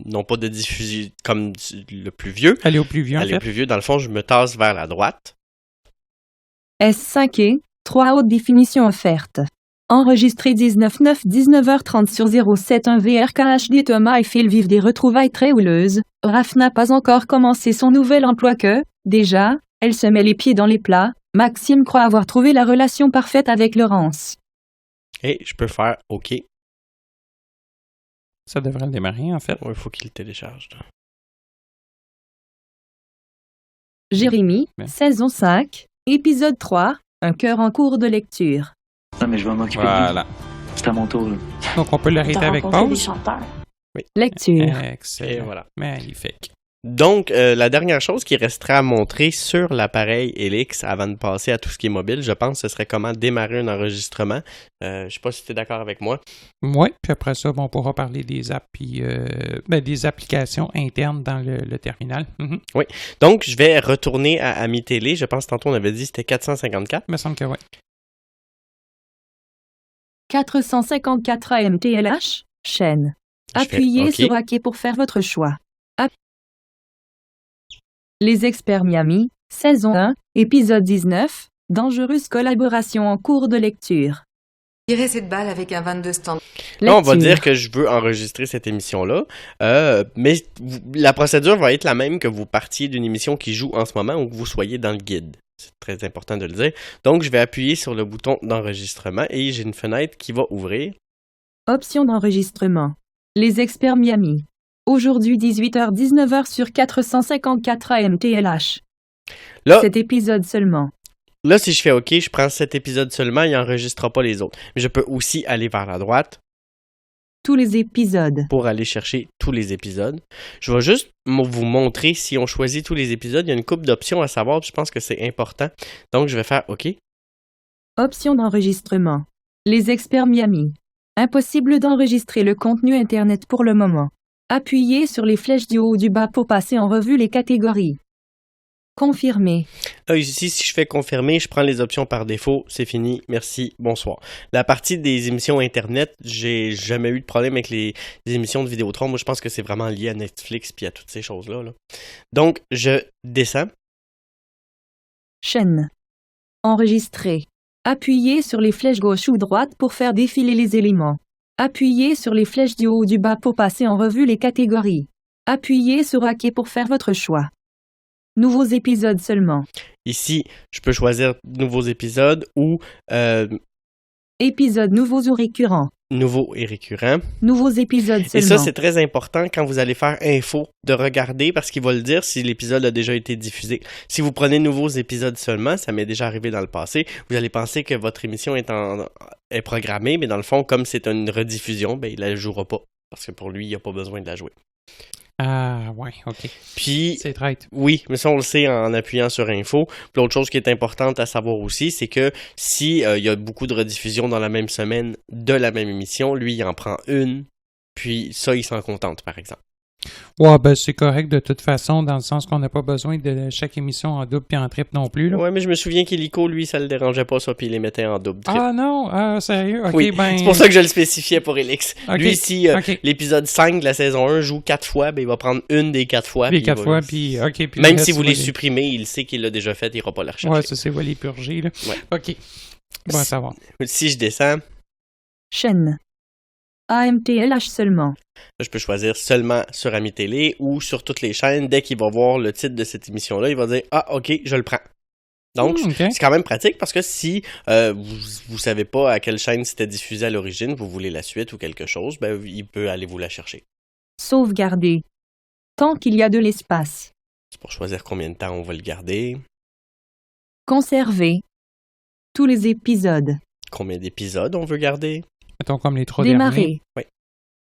non pas de diffusion comme le plus vieux, Aller au plus vieux, en aller au fait. plus vieux, dans le fond, je me tasse vers la droite. S5 et 3 hautes définitions offertes. Enregistré 19/9/19h30 sur 071 VRKHD Thomas et Phil vivent des retrouvailles très houleuses. Raph n'a pas encore commencé son nouvel emploi que, déjà, elle se met les pieds dans les plats. Maxime croit avoir trouvé la relation parfaite avec Laurence. Et je peux faire OK. Ça devrait le démarrer, en fait. Il faut qu'il le télécharge. Là. Jérémy, Ouais. saison 5, épisode 3, un cœur en cours de lecture. Non, mais je vais m'occuper de Voilà. lui. C'est à mon tour, là. Donc, on peut l'arrêter avec pause. Lecture. Et Excellent. voilà. Magnifique. Donc, la dernière chose qui restera à montrer sur l'appareil Helix avant de passer à tout ce qui est mobile, je pense, ce serait comment démarrer un enregistrement. Je sais pas si tu es d'accord avec moi. Oui, puis après ça, on pourra parler des apps puis des applications internes dans le terminal. Mhm. Donc, je vais retourner à Ami Télé. Je pense tantôt on avait dit que c'était 454. Il me semble que oui. 454 AMTLH, chaîne. Je fais Appuyez OK. sur OK pour faire votre choix. Les experts Miami, saison 1, épisode 19, dangereuse collaboration en cours de lecture. Tirer cette balle avec un 22 stand. Là, on va Lecture. dire que je veux enregistrer cette émission-là, mais la procédure va être la même que vous partiez d'une émission qui joue en ce moment ou que vous soyez dans le guide. C'est très important de le dire. Donc, je vais appuyer sur le bouton d'enregistrement et j'ai une fenêtre qui va ouvrir. Option d'enregistrement. Les experts Miami. Aujourd'hui 18h-19h sur 454 AMTLH. Là, Cet épisode seulement. là, si je fais OK, je prends cet épisode seulement, il n'enregistrera pas les autres. Mais je peux aussi aller vers la droite Tous les épisodes. pour aller chercher tous les épisodes. Je vais juste vous montrer si on choisit tous les épisodes. Il y a une couple d'options à savoir, puis je pense que c'est important. Donc, je vais faire OK. Option d'enregistrement. Les experts Miami. Impossible d'enregistrer le contenu Internet pour le moment. Appuyez sur les flèches du haut ou du bas pour passer en revue les catégories. Confirmer. Là, ici, si je fais confirmer, je prends les options par défaut. C'est fini. Merci. Bonsoir. La partie des émissions Internet, j'ai jamais eu de problème avec les émissions de Vidéotron. Moi, je pense que c'est vraiment lié à Netflix puis à toutes ces choses-là. Là. Donc, je descends. Chaîne. Enregistrer. Appuyez sur les flèches gauche ou droite pour faire défiler les éléments. Appuyez sur les flèches du haut ou du bas pour passer en revue les catégories. Appuyez sur OK pour faire votre choix. Nouveaux épisodes seulement. Ici, je peux choisir nouveaux épisodes ou Épisodes nouveaux ou récurrents. nouveaux et récurrents. Nouveaux épisodes Et seulement. ça, c'est très important quand vous allez faire info de regarder parce qu'il va le dire si l'épisode a déjà été diffusé. Si vous prenez nouveaux épisodes seulement, ça m'est déjà arrivé dans le passé, vous allez penser que votre émission est programmée, mais dans le fond, comme c'est une rediffusion, ben, il la jouera pas. Parce que pour lui, il n'y a pas besoin de la jouer. Ah, ouais, OK. Puis, C'est traite. oui, mais ça, on le sait en appuyant sur info. Puis l'autre chose qui est importante à savoir aussi, c'est que si il y a beaucoup de rediffusions dans la même semaine de la même émission, lui, il en prend une, puis ça, il s'en contente, par exemple. Ouais, ben c'est correct de toute façon, dans le sens qu'on n'a pas besoin de chaque émission en double puis en triple non plus. Là. Ouais, mais je me souviens qu'Hélico, lui, ça le dérangeait pas, ça, puis il les mettait en double. Triple. Ah non, sérieux? OK, oui, ben... c'est pour ça que je le spécifiais pour Elix. Okay. Lui, si l'épisode 5 de la saison 1 joue 4 fois, ben il va prendre une des 4 fois. Puis 4 fois, puis... OK. Puis même si vous les supprimez, il sait qu'il l'a déjà fait, il ira pas la rechercher. Ouais, ça, c'est va les purger, là. Ouais. OK. Bon à savoir. Si je descends... Chaîne. AMTLH seulement. Là, je peux choisir seulement sur Ami Télé ou sur toutes les chaînes. Dès qu'il va voir le titre de cette émission-là, il va dire « Ah, OK, je le prends ». Donc, c'est quand même pratique parce que si vous savez pas à quelle chaîne c'était diffusé à l'origine, vous voulez la suite ou quelque chose, ben il peut aller vous la chercher. Sauvegarder. Tant qu'il y a de l'espace. C'est pour choisir combien de temps on va le garder. Conserver. Tous les épisodes. Combien d'épisodes on veut garder. Mettons comme les 3 Démarrer. derniers. Oui.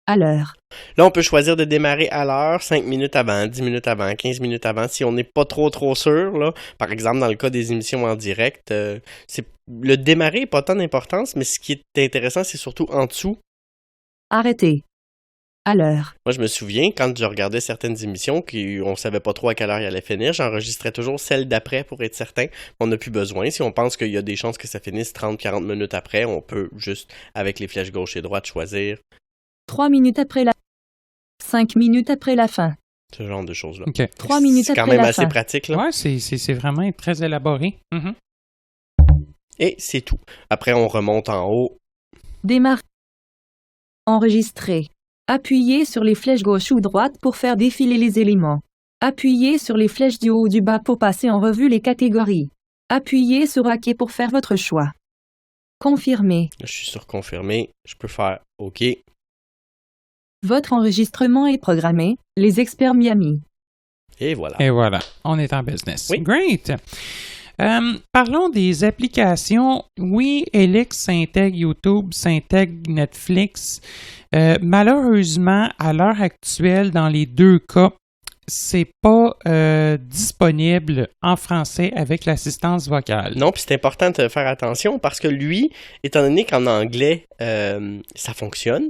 À l'heure. Là, on peut choisir de démarrer à l'heure, 5 minutes avant, 10 minutes avant, 15 minutes avant, si on n'est pas trop sûr. Là. Par exemple, dans le cas des émissions en direct, le démarrer n'est pas tant d'importance, mais ce qui est intéressant, c'est surtout en dessous. Arrêter. À l'heure. Moi, je me souviens, quand je regardais certaines émissions, on savait pas trop à quelle heure il allait finir, j'enregistrais toujours celle d'après pour être certain. On n'a plus besoin. Si on pense qu'il y a des chances que ça finisse 30-40 minutes après, on peut juste, avec les flèches gauche et droite, choisir 3 minutes après la 5 minutes après la fin. Ce genre de choses-là. Okay. 3 minutes c'est après quand même la assez fin. pratique. Là. Ouais, c'est vraiment très élaboré. Mm-hmm. Et c'est tout. Après, on remonte en haut. Démarrer. Enregistrer. Appuyez sur les flèches gauche ou droite pour faire défiler les éléments. Appuyez sur les flèches du haut ou du bas pour passer en revue les catégories. Appuyez sur OK pour faire votre choix. Confirmer. Je suis sur confirmer. Je peux faire OK. Votre enregistrement est programmé. Les experts Miami. Et voilà. Et voilà, on est en business. Oui. Great. Parlons des applications. Oui, Elix s'intègre YouTube, s'intègre Netflix. Malheureusement, à l'heure actuelle, dans les deux cas, c'est pas disponible en français avec l'assistance vocale. Non, puis c'est important de faire attention parce que lui, étant donné qu'en anglais, ça fonctionne,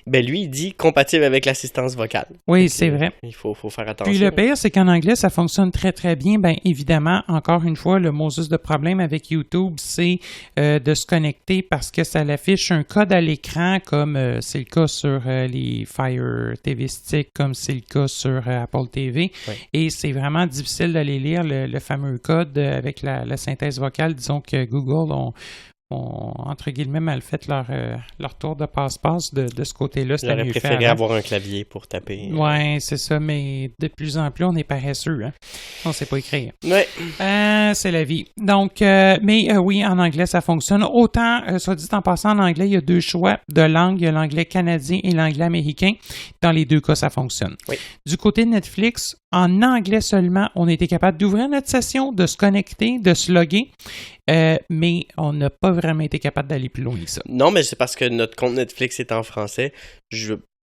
ben lui, il dit compatible avec l'assistance vocale. Oui, donc, c'est vrai. Il faut faire attention. Puis le pire, c'est qu'en anglais, ça fonctionne très, très bien. Bien évidemment, encore une fois, le Moses de problème avec YouTube, c'est de se connecter parce que ça l'affiche un code à l'écran, comme c'est le cas sur les Fire TV Stick, comme c'est le cas sur Apple TV. Oui. Et c'est vraiment difficile d'aller lire le fameux code avec la synthèse vocale. Disons que Google ont entre guillemets, mal fait leur tour de passe-passe de ce côté-là. J'aurais préféré avoir un clavier pour taper. Ouais, c'est ça, mais de plus en plus, on est paresseux. Hein? On ne sait pas écrire. Ouais. C'est la vie. Donc, oui, en anglais, ça fonctionne. Autant, soit dit en passant, en anglais, il y a deux choix de langue. Il y a l'anglais canadien et l'anglais américain. Dans les deux cas, ça fonctionne. Oui. Du côté de Netflix, en anglais seulement, on était capable d'ouvrir notre session, de se connecter, de se loguer. Mais on n'a pas vraiment été capable d'aller plus loin que ça. Non, mais c'est parce que notre compte Netflix est en français.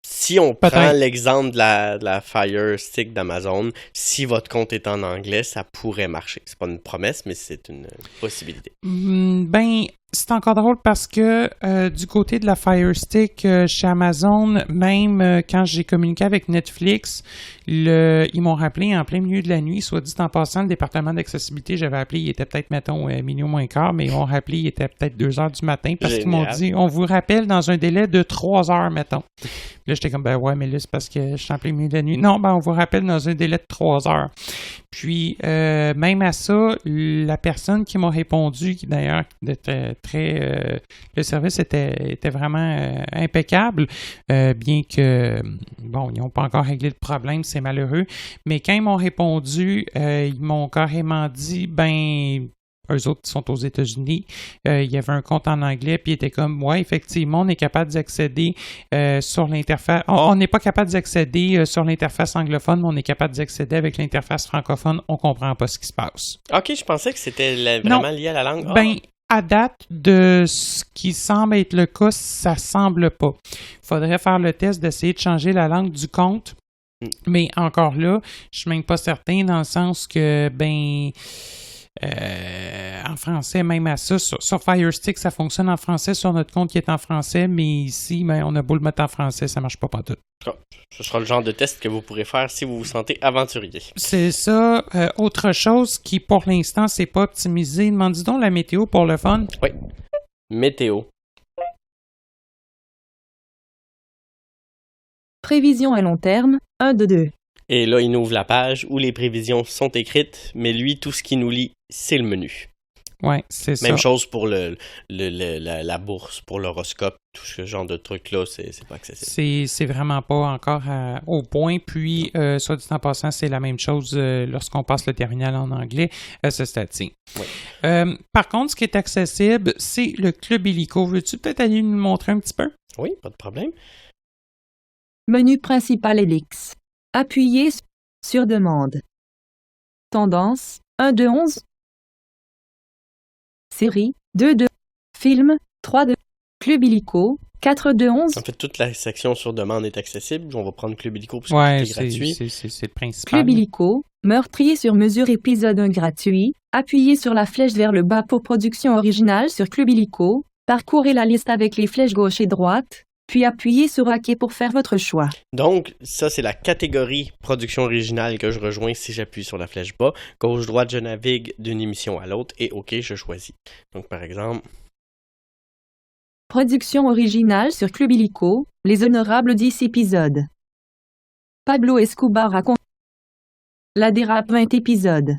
Si on prend l'exemple de la Fire Stick d'Amazon, si votre compte est en anglais, ça pourrait marcher. C'est pas une promesse, mais c'est une possibilité. Ben, c'est encore drôle parce que du côté de la Fire Stick chez Amazon, même quand j'ai communiqué avec Netflix, ils m'ont rappelé en plein milieu de la nuit, soit dit en passant, le département d'accessibilité, j'avais appelé, il était peut-être, mettons, minuit moins quart, mais ils m'ont rappelé, il était peut-être 2 heures du matin parce qu'ils m'ont dit, on vous rappelle dans un délai de 3 heures, mettons. Là, j'étais comme, ben ouais, mais là, c'est parce que je suis en plein milieu de la nuit. Non, ben on vous rappelle dans un délai de 3 heures. Puis, même à ça, la personne qui m'a répondu, qui d'ailleurs était très... le service était vraiment impeccable, bien que, bon, ils n'ont pas encore réglé le problème, c'est malheureux. Mais quand ils m'ont répondu, ils m'ont carrément dit, eux autres qui sont aux États-Unis, il y avait un compte en anglais, puis ils étaient comme, ouais, effectivement, on est capable d'accéder sur l'interface. On n'est pas capable d'accéder sur l'interface anglophone, mais on est capable d'accéder avec l'interface francophone. On comprend pas ce qui se passe. OK, je pensais que c'était vraiment lié à la langue. À date de ce qui semble être le cas, ça semble pas. Il faudrait faire le test d'essayer de changer la langue du compte. Mais encore là, je suis même pas certain dans le sens que, en français, même à ça, sur Fire Stick, ça fonctionne en français sur notre compte qui est en français, mais ici, on a beau le mettre en français, ça marche pas partout. Ce sera le genre de test que vous pourrez faire si vous vous sentez aventurier. C'est ça. Autre chose qui, pour l'instant, c'est pas optimisé. Demande donc la météo pour le fun. Oui. Météo. Prévision à long terme, 1 de 2. Et là, il nous ouvre la page où les prévisions sont écrites, mais lui, tout ce qu'il nous lit, c'est le menu. Oui, c'est ça. Même chose pour la bourse, pour l'horoscope, tout ce genre de trucs-là, c'est pas accessible. C'est vraiment pas encore au point. Puis, soit dit en passant, c'est la même chose lorsqu'on passe le terminal en anglais à ce stade-ci. Oui. Par contre, ce qui est accessible, c'est le Club Illico. Veux-tu peut-être aller nous le montrer un petit peu? Oui, pas de problème. Menu principal Helix. Appuyez sur demande. Tendance, 1 de 11. Série, 2 de. Film, 3 de. Club Illico, 4 de 11. En fait, toute la section sur demande est accessible. On va prendre Club Illico parce que c'est gratuit. C'est le principal. Club Illico, meurtrier sur mesure épisode 1 gratuit. Appuyez sur la flèche vers le bas pour production originale sur Club Illico. Parcourez la liste avec les flèches gauche et droite. Puis appuyez sur OK pour faire votre choix. Donc, ça, c'est la catégorie production originale que je rejoins si j'appuie sur la flèche bas. Gauche-droite, je navigue d'une émission à l'autre et OK, je choisis. Donc, par exemple... Production originale sur Club Illico, les honorables 10 épisodes. Pablo Escobar raconte. La dérape 20 épisodes.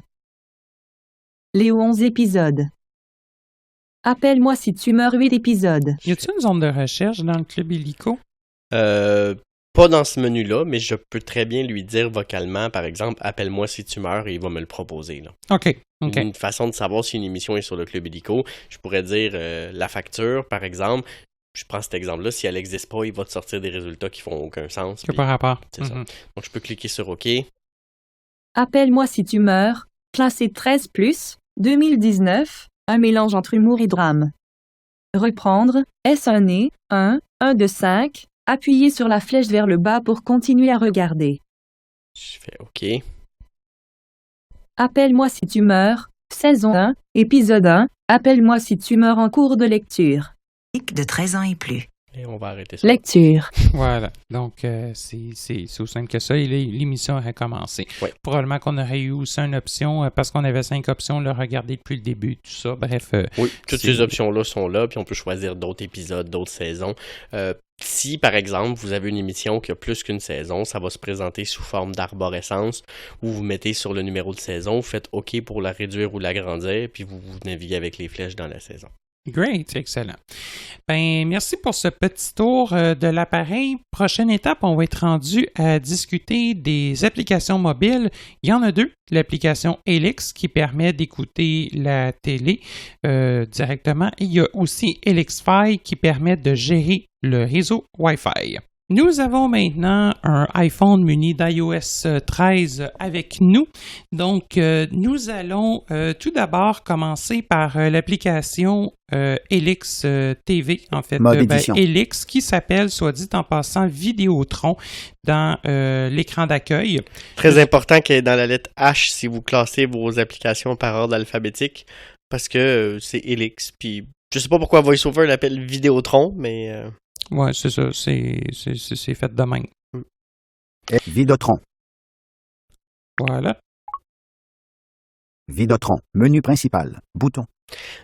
Léo 11 épisodes. Appelle-moi si tu meurs 8 épisodes. Y a-t-il une zone de recherche dans le Club Illico? Pas dans ce menu-là, mais je peux très bien lui dire vocalement, par exemple, appelle-moi si tu meurs et il va me le proposer. Là. OK. Une façon de savoir si une émission est sur le Club Illico, je pourrais dire la facture, par exemple. Je prends cet exemple-là, si elle n'existe pas, il va te sortir des résultats qui font aucun sens. Par rapport. C'est ça. Donc, je peux cliquer sur OK. Appelle-moi si tu meurs, classé 13+, 2019, un mélange entre humour et drame. Reprendre, S1 1 de 5, appuyez sur la flèche vers le bas pour continuer à regarder. Je fais OK. Appelle-moi si tu meurs, saison 1, épisode 1, appelle-moi si tu meurs en cours de lecture. De 13 ans et plus. Et on va arrêter ça. Lecture. Voilà. Donc, c'est aussi simple que ça. Et l'émission aurait commencé. Ouais. Probablement qu'on aurait eu aussi une option, parce qu'on avait 5 options, le regarder depuis le début, tout ça. Bref. Oui, toutes ces options-là sont là, puis on peut choisir d'autres épisodes, d'autres saisons. Si, par exemple, vous avez une émission qui a plus qu'une saison, ça va se présenter sous forme d'arborescence, où vous mettez sur le numéro de saison, vous faites OK pour la réduire ou l'agrandir, puis vous naviguez avec les flèches dans la saison. Great, excellent. Merci pour ce petit tour de l'appareil. Prochaine étape, on va être rendu à discuter des applications mobiles. Il y en a 2. L'application Helix qui permet d'écouter la télé directement. Et il y a aussi HelixFi qui permet de gérer le réseau Wi-Fi. Nous avons maintenant un iPhone muni d'iOS 13 avec nous. Donc, nous allons tout d'abord commencer par l'application Helix TV, en fait. Helix, qui s'appelle, soit dit en passant, Vidéotron dans l'écran d'accueil. Très important qu'elle est dans la lettre H si vous classez vos applications par ordre alphabétique, parce que c'est Helix. Puis, je sais pas pourquoi VoiceOver l'appelle Vidéotron, mais... Ouais, c'est ça. C'est fait de même. Vidéotron. Voilà. Vidéotron. Menu principal. Bouton.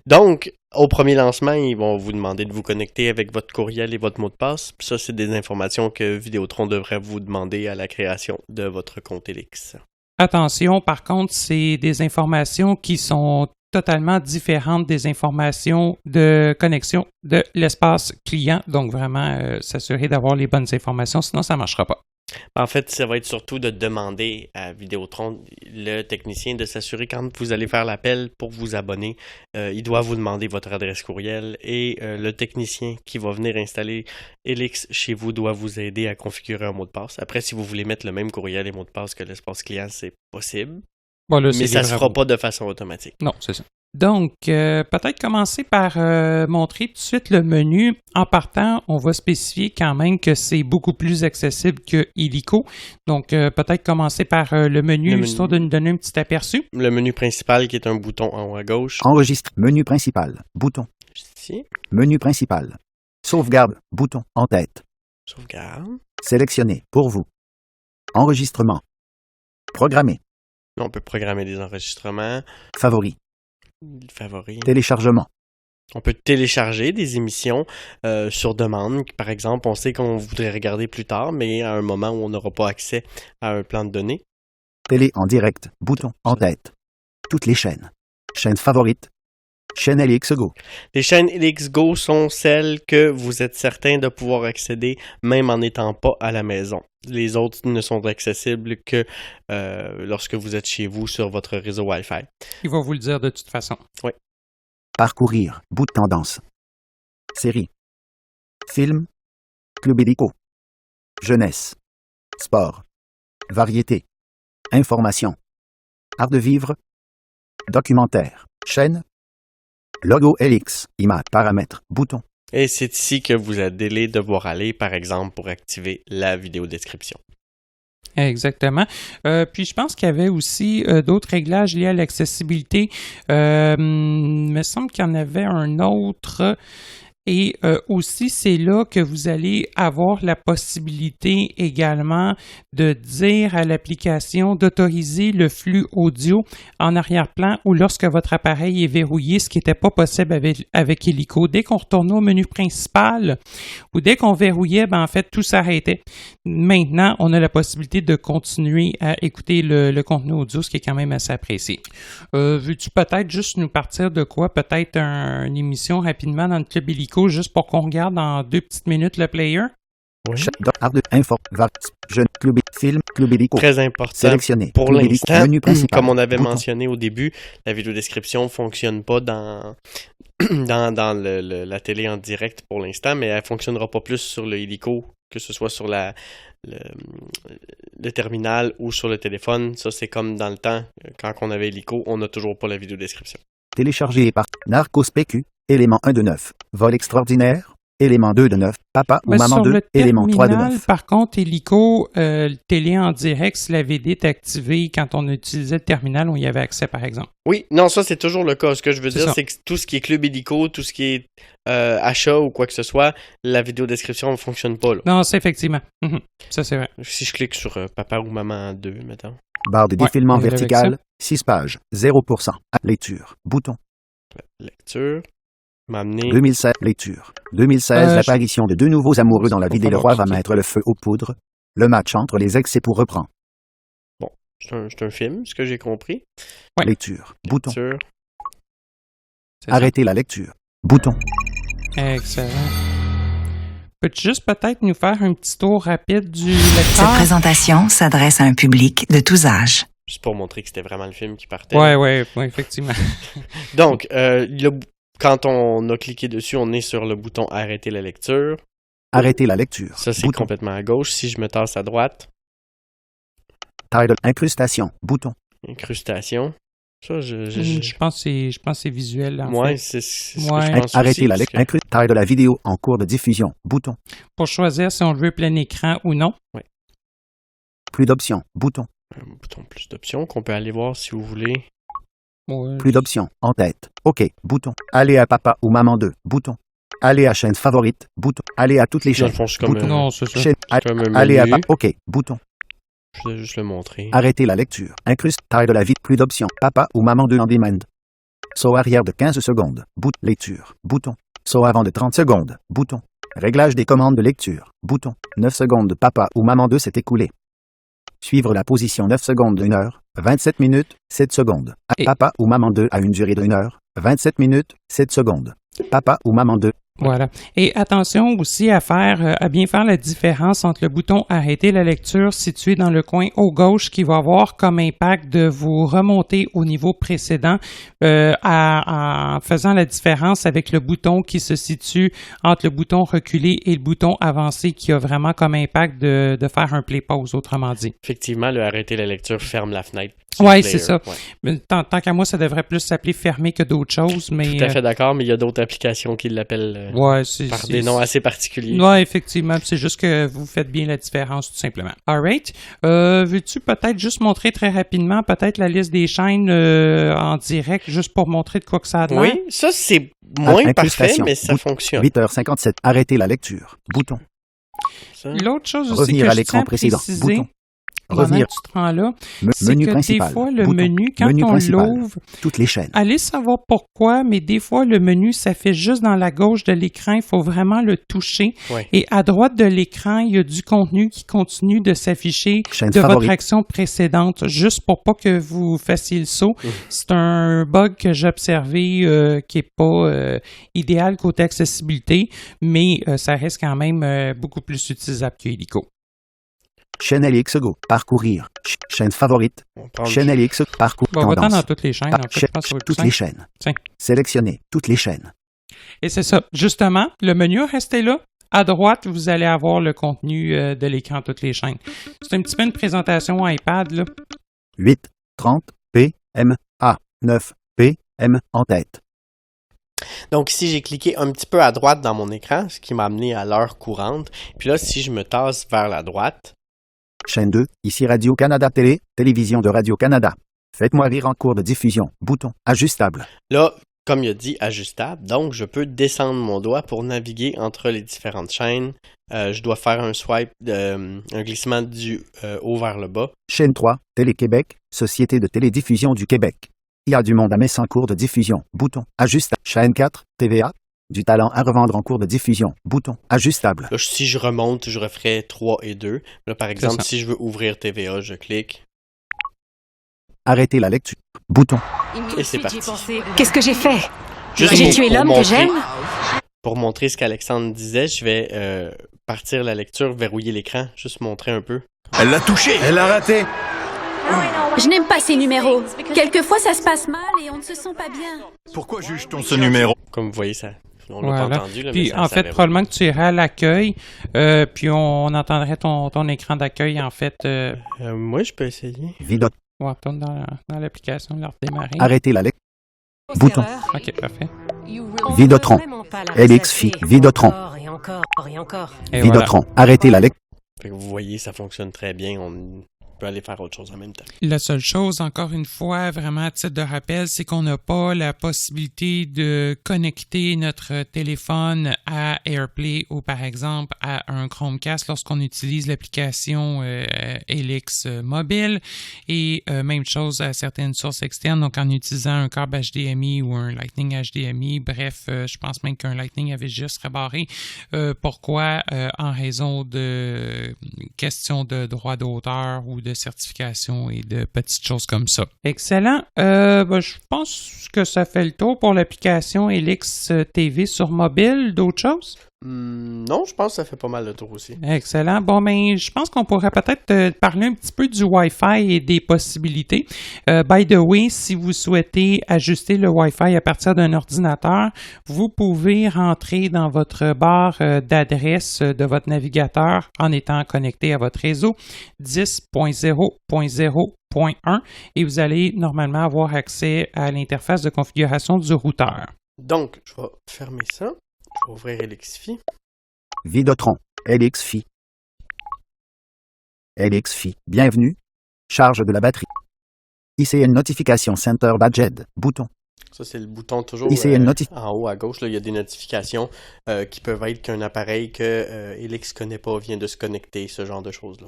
Donc, au premier lancement, ils vont vous demander de vous connecter avec votre courriel et votre mot de passe. Puis ça, c'est des informations que Vidéotron devrait vous demander à la création de votre compte Helix. Attention, par contre, c'est des informations qui sont totalement différentes des informations de connexion de l'espace client. Donc, vraiment, s'assurer d'avoir les bonnes informations, sinon ça ne marchera pas. En fait, ça va être surtout de demander à Vidéotron, le technicien, de s'assurer quand vous allez faire l'appel pour vous abonner, il doit vous demander votre adresse courriel et le technicien qui va venir installer Helix chez vous doit vous aider à configurer un mot de passe. Après, si vous voulez mettre le même courriel et mot de passe que l'espace client, c'est possible, bon, là, mais ça ne se fera pas de façon automatique. Non, c'est ça. Donc, peut-être commencer par montrer tout de suite le menu. En partant, on va spécifier quand même que c'est beaucoup plus accessible que Illico. Donc, peut-être commencer par le menu, histoire de nous donner un petit aperçu. Le menu principal qui est un bouton en haut à gauche. Enregistre. Menu principal. Bouton. Ici. Menu principal. Sauvegarde. Bouton. En tête. Sauvegarde. Sélectionné. Pour vous. Enregistrement. Programmer. On peut programmer des enregistrements. Favoris. Favoris. Téléchargement. On peut télécharger des émissions sur demande. Par exemple, on sait qu'on voudrait regarder plus tard, mais à un moment où on n'aura pas accès à un plan de données. Télé en direct. Bouton. En tête. Toutes les chaînes. Chaîne favorite. Chaîne Helix Go. Les chaînes Helix Go sont celles que vous êtes certain de pouvoir accéder même en n'étant pas à la maison. Les autres ne sont accessibles que lorsque vous êtes chez vous sur votre réseau Wi-Fi. Il va vous le dire de toute façon. Oui. Parcourir. Bout de tendance. Série. Film. Club Illico. Jeunesse. Sport. Variété. Information. Art de vivre. Documentaire. Chaîne. Logo Helix. Image. Paramètres. Bouton. Et c'est ici que vous allez devoir aller, par exemple, pour activer la vidéo description. Exactement. Puis je pense qu'il y avait aussi d'autres réglages liés à l'accessibilité. Il me semble qu'il y en avait un autre. Et aussi, c'est là que vous allez avoir la possibilité également de dire à l'application d'autoriser le flux audio en arrière-plan ou lorsque votre appareil est verrouillé, ce qui n'était pas possible avec Illico. Dès qu'on retournait au menu principal ou dès qu'on verrouillait, en fait, tout s'arrêtait. Maintenant, on a la possibilité de continuer à écouter le contenu audio, ce qui est quand même assez apprécié. Veux-tu peut-être juste nous partir de quoi? Peut-être une émission rapidement dans le Club Illico, juste pour qu'on regarde en 2 petites minutes le player? Oui. Jeune club film Club Illico. Très important. Sélectionné. Pour l'instant, menu principal. comme on avait Bouton. mentionné au début, la vidéodescription ne fonctionne pas dans la télé en direct pour l'instant, mais elle ne fonctionnera pas plus sur le Illico, que ce soit sur le terminal ou sur le téléphone. Ça, c'est comme dans le temps, quand on avait Illico, on n'a toujours pas la vidéodescription. Téléchargé par Narcos PQ. Élément 1 de 9. Vol extraordinaire. Élément 2 de 9. Papa ou maman 2. Élément 3 de 9. Par contre, Illico, télé en direct, si la VD est activée quand on utilisait le terminal, on y avait accès, par exemple. Oui, non, ça, c'est toujours le cas. Ce que je veux dire, ça. c'est que tout ce qui est Club Illico, tout ce qui est achat ou quoi que ce soit, la vidéodescription ne fonctionne pas. Là. Non, c'est effectivement. Ça, c'est vrai. Si je clique sur Papa ou Maman 2, mettons. Barre de défilement on est verticale. 6 pages. 0%. Lecture. Bouton. Lecture. M'amener. 2016. Lecture. 2016. L'apparition de 2 nouveaux amoureux dans la ville et le roi va mettre le feu aux poudres. Le match entre les ex époux reprend. Bon, c'est un film, ce que j'ai compris. Ouais. Lecture. Bouton. Lecture. Arrêtez la lecture. Bouton. Excellent. Peux-tu juste peut-être nous faire un petit tour rapide du lecteur? Cette présentation s'adresse à un public de tous âges. Juste pour montrer que c'était vraiment le film qui partait. Ouais, effectivement. Donc, quand on a cliqué dessus, on est sur le bouton « Arrêter la lecture ». Arrêtez la lecture. Ça, c'est complètement à gauche. Si je me tasse à droite. Title. Incrustation. Bouton. Incrustation. Ça, je pense que c'est visuel. Ouais, c'est ce que je pense Arrêtez aussi, la lecture. Taille de la vidéo en cours de diffusion. Bouton. Pour choisir si on le veut plein écran ou non. Oui. Plus d'options. Bouton. Un bouton plus d'options qu'on peut aller voir si vous voulez. Ouais. Plus d'options. En tête. OK. Bouton. Aller à papa ou maman 2. Bouton. Aller à chaîne favorite. Bouton. Aller à toutes les chaînes. Fond, comme bouton. Non, c'est ça. Chaîne. Aller à papa. OK. Bouton. Je vais juste le montrer. Arrêtez la lecture. Incruste. Taille de la vie. Plus d'options. Papa ou maman 2 en demand. Saut arrière de 15 secondes. Lecture. Bouton. Saut avant de 30 secondes. Bouton. Réglage des commandes de lecture. Bouton. 9 secondes. Papa ou maman 2 s'est écoulé. Suivre la position 9 secondes d'1 heure, 27 minutes, 7 secondes. Papa ou maman 2 a une durée d'1 heure, 27 minutes, 7 secondes. Papa ou maman 2. Voilà. Et attention aussi à bien faire la différence entre le bouton arrêter la lecture situé dans le coin haut gauche qui va avoir comme impact de vous remonter au niveau précédent en faisant la différence avec le bouton qui se situe entre le bouton reculé et le bouton avancé qui a vraiment comme impact de faire un play pause, autrement dit. Effectivement, le arrêter la lecture ferme la fenêtre. Oui, c'est ça. Ouais. Tant qu'à moi, ça devrait plus s'appeler fermé que d'autres choses. Mais, tout à fait d'accord, mais il y a d'autres applications qui l'appellent par des noms assez particuliers. Oui, effectivement. C'est juste que vous faites bien la différence, tout simplement. All right. Veux-tu peut-être juste montrer très rapidement peut-être la liste des chaînes en direct, juste pour montrer de quoi que ça a l'air? Oui, ça, c'est moins parfait, mais ça fonctionne. 8h57. Arrêter la lecture. Bouton. L'autre chose aussi Revenir que à l'écran précédent. Bouton. Revenir. Tu te rends là, c'est menu que principal. Des fois, le Bouton. menu, quand menu on principal. l'ouvre, toutes les chaînes. Allez savoir pourquoi, mais des fois, le menu s'affiche juste dans la gauche de l'écran. Il faut vraiment le toucher. Ouais. Et à droite de l'écran, il y a du contenu qui continue de s'afficher Chaîne de favorite. votre action précédente, juste pour pas que vous fassiez le saut. C'est un bug que j'ai observé qui est pas idéal côté accessibilité, mais ça reste quand même beaucoup plus utilisable que Illico. Chaîne LX Go. Parcourir. Chaîne favorite. Chaîne LX Parcours. Bon, va-t'en tendance. dans toutes les chaînes. En fait, je pense que ça va être toutes plus les simple. chaînes. Tiens. Sélectionner toutes les chaînes. Et c'est ça. Justement, le menu restez là. À droite, vous allez avoir le contenu de l'écran, toutes les chaînes. C'est un petit peu une présentation iPad, là. 8, 30, P, M, A, 9, P, M, en tête. Donc ici, j'ai cliqué un petit peu à droite dans mon écran, ce qui m'a amené à l'heure courante. Puis là, si je me tasse vers la droite... Chaîne 2, ici Radio-Canada Télé, télévision de Radio-Canada. Faites-moi rire en cours de diffusion. Bouton, ajustable. Là, comme il a dit, ajustable. Donc, je peux descendre mon doigt pour naviguer entre les différentes chaînes. Je dois faire un swipe, un glissement du haut vers le bas. Chaîne 3, Télé-Québec, Société de télédiffusion du Québec. Il y a du monde à mettre en cours de diffusion. Bouton, ajustable. Chaîne 4, TVA. Du talent à revendre en cours de diffusion. Bouton, ajustable. Là, si je remonte, je referai 3 et 2. Là, par exemple, si je veux ouvrir TVA, je clique. Arrêter la lecture. Bouton. Et c'est parti. Qu'est-ce que j'ai fait? Juste J'ai tué l'homme que j'aime? Pour montrer ce qu'Alexandre disait, je vais partir la lecture, verrouiller l'écran, juste montrer un peu. Elle l'a touché. Elle l'a raté. Je n'aime pas ces numéros. Quelquefois, ça se passe mal et on ne se sent pas bien. Pourquoi juge-t-on ce numéro? Comme vous voyez, ça... On l'a Voilà. pas entendu. Là, puis mais ça, en fait, probablement que tu irais à l'accueil, puis on entendrait ton écran d'accueil, en fait. Moi, je peux essayer. Vidot. On retourne dans l'application, la redémarrer. Arrêter la lecture. Bouton. OK, parfait. Vidotron. LXFI. Vidotron. Et Vidotron. voilà. Arrêter la lecture. Fait que vous voyez, ça fonctionne très bien. On peut aller faire autre chose en même temps. La seule chose, encore une fois, vraiment à titre de rappel, c'est qu'on n'a pas la possibilité de connecter notre téléphone à AirPlay ou par exemple à un Chromecast lorsqu'on utilise l'application Helix mobile et même chose à certaines sources externes, donc en utilisant un câble HDMI ou un Lightning HDMI. Bref, je pense même qu'un Lightning avait juste serait barré. Pourquoi? En raison de questions de droits d'auteur ou de certification et de petites choses comme ça. Excellent. Je pense que ça fait le tour pour l'application Helix TV sur mobile. D'autres choses? Non, je pense que ça fait pas mal le tour aussi. Excellent. Bon, ben, je pense qu'on pourrait peut-être parler un petit peu du Wi-Fi et des possibilités. By the way, si vous souhaitez ajuster le Wi-Fi à partir d'un ordinateur, vous pouvez rentrer dans votre barre d'adresse de votre navigateur en étant connecté à votre réseau 10.0.0.1 et vous allez normalement avoir accès à l'interface de configuration du routeur. Donc, je vais fermer ça. Je vais ouvrir LXFI. Vidotron. LXFI. LXFI. Bienvenue. Charge de la batterie. ICN Notification Center Badged. Bouton. Ça, c'est le bouton toujours en haut à gauche. Là, il y a des notifications qui peuvent être qu'un appareil que Helix ne connaît pas vient de se connecter, ce genre de choses-là.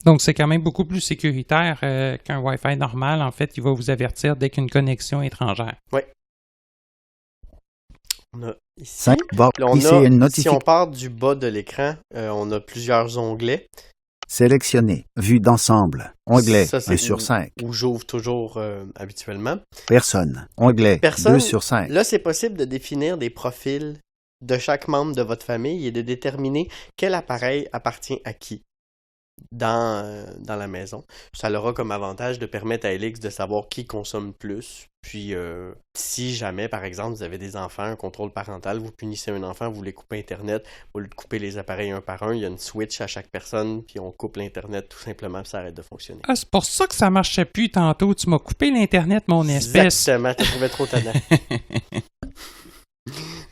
Donc, c'est quand même beaucoup plus sécuritaire qu'un Wi-Fi normal. En fait, il va vous avertir dès qu'une connexion étrangère. Oui. On a ici, 5 là, si on part du bas de l'écran, on a plusieurs onglets. Sélectionné. Vue d'ensemble. Onglet Ça, 1 sur 5. Où j'ouvre toujours habituellement. Personne. Onglet 2 sur 5. Là, c'est possible de définir des profils de chaque membre de votre famille et de déterminer quel appareil appartient à qui dans la maison. Ça aura comme avantage de permettre à Elix de savoir qui consomme plus. Puis, si jamais, par exemple, vous avez des enfants, un contrôle parental, vous punissez un enfant, vous voulez couper Internet, au lieu de couper les appareils un par un, il y a une switch à chaque personne, puis on coupe l'Internet tout simplement, puis ça arrête de fonctionner. Ah, c'est pour ça que ça marchait plus tantôt. Tu m'as coupé l'Internet, mon espèce. Exactement, je te trouvais trop tannant.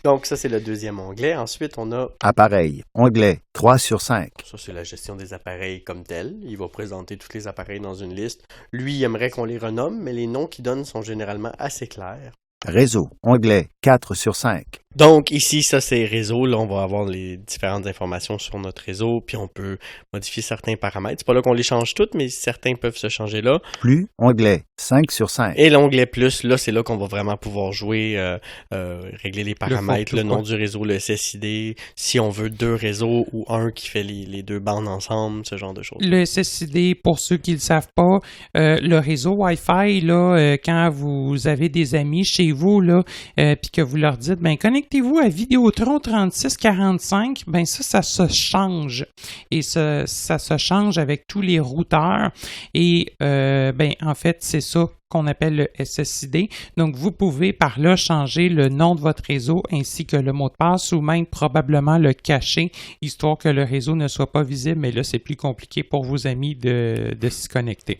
Donc, ça, c'est le deuxième onglet. Ensuite, on a... Appareil. Onglet 3 sur 5. Ça, c'est la gestion des appareils comme tel. Il va présenter tous les appareils dans une liste. Lui, il aimerait qu'on les renomme, mais les noms qu'il donne sont généralement assez clairs. Réseau. Onglet 4 sur 5. Donc, ici, ça, c'est réseau. Là, on va avoir les différentes informations sur notre réseau, puis on peut modifier certains paramètres. C'est pas là qu'on les change toutes, mais certains peuvent se changer là. Plus. Onglet 5 sur 5. Et l'onglet plus, là, c'est là qu'on va vraiment pouvoir jouer, régler les paramètres, le nom du réseau, le SSID, si on veut 2 réseaux ou un qui fait les 2 bandes ensemble, ce genre de choses. Le SSID, pour ceux qui ne le savent pas, le réseau Wi-Fi, là, quand vous avez des amis chez vous, là, puis que vous leur dites, ben connectez-vous à Vidéotron 3645, ben ça se change. Et ça se change avec tous les routeurs. Et ben en fait, c'est ça qu'on appelle le SSID. Donc, vous pouvez par là changer le nom de votre réseau ainsi que le mot de passe ou même probablement le cacher, histoire que le réseau ne soit pas visible. Mais là, c'est plus compliqué pour vos amis de s'y connecter.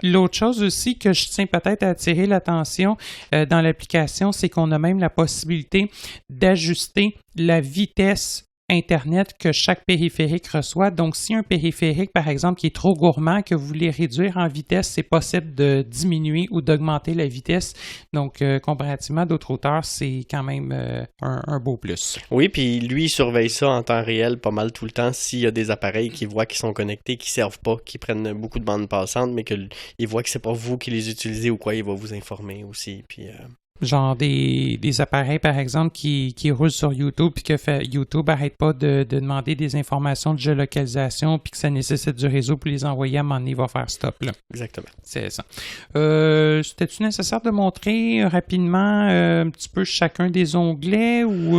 L'autre chose aussi que je tiens peut-être à attirer l'attention dans l'application, c'est qu'on a même la possibilité d'ajuster la vitesse Internet que chaque périphérique reçoit. Donc, si un périphérique, par exemple, qui est trop gourmand, que vous voulez réduire en vitesse, c'est possible de diminuer ou d'augmenter la vitesse. Donc, comparativement à d'autres routeurs, c'est quand même un beau plus. Oui, puis lui, il surveille ça en temps réel pas mal tout le temps. S'il y a des appareils qu'il voit qui sont connectés, qui ne servent pas, qui prennent beaucoup de bandes passantes, mais qu'il voit que c'est pas vous qui les utilisez ou quoi, il va vous informer aussi. Puis, genre des appareils, par exemple, qui roulent sur YouTube puis que YouTube n'arrête pas de demander des informations de géolocalisation puis que ça nécessite du réseau pour les envoyer, à un moment donné, il va faire stop. Là. Exactement. C'est ça. C'était-tu nécessaire de montrer rapidement un petit peu chacun des onglets ou...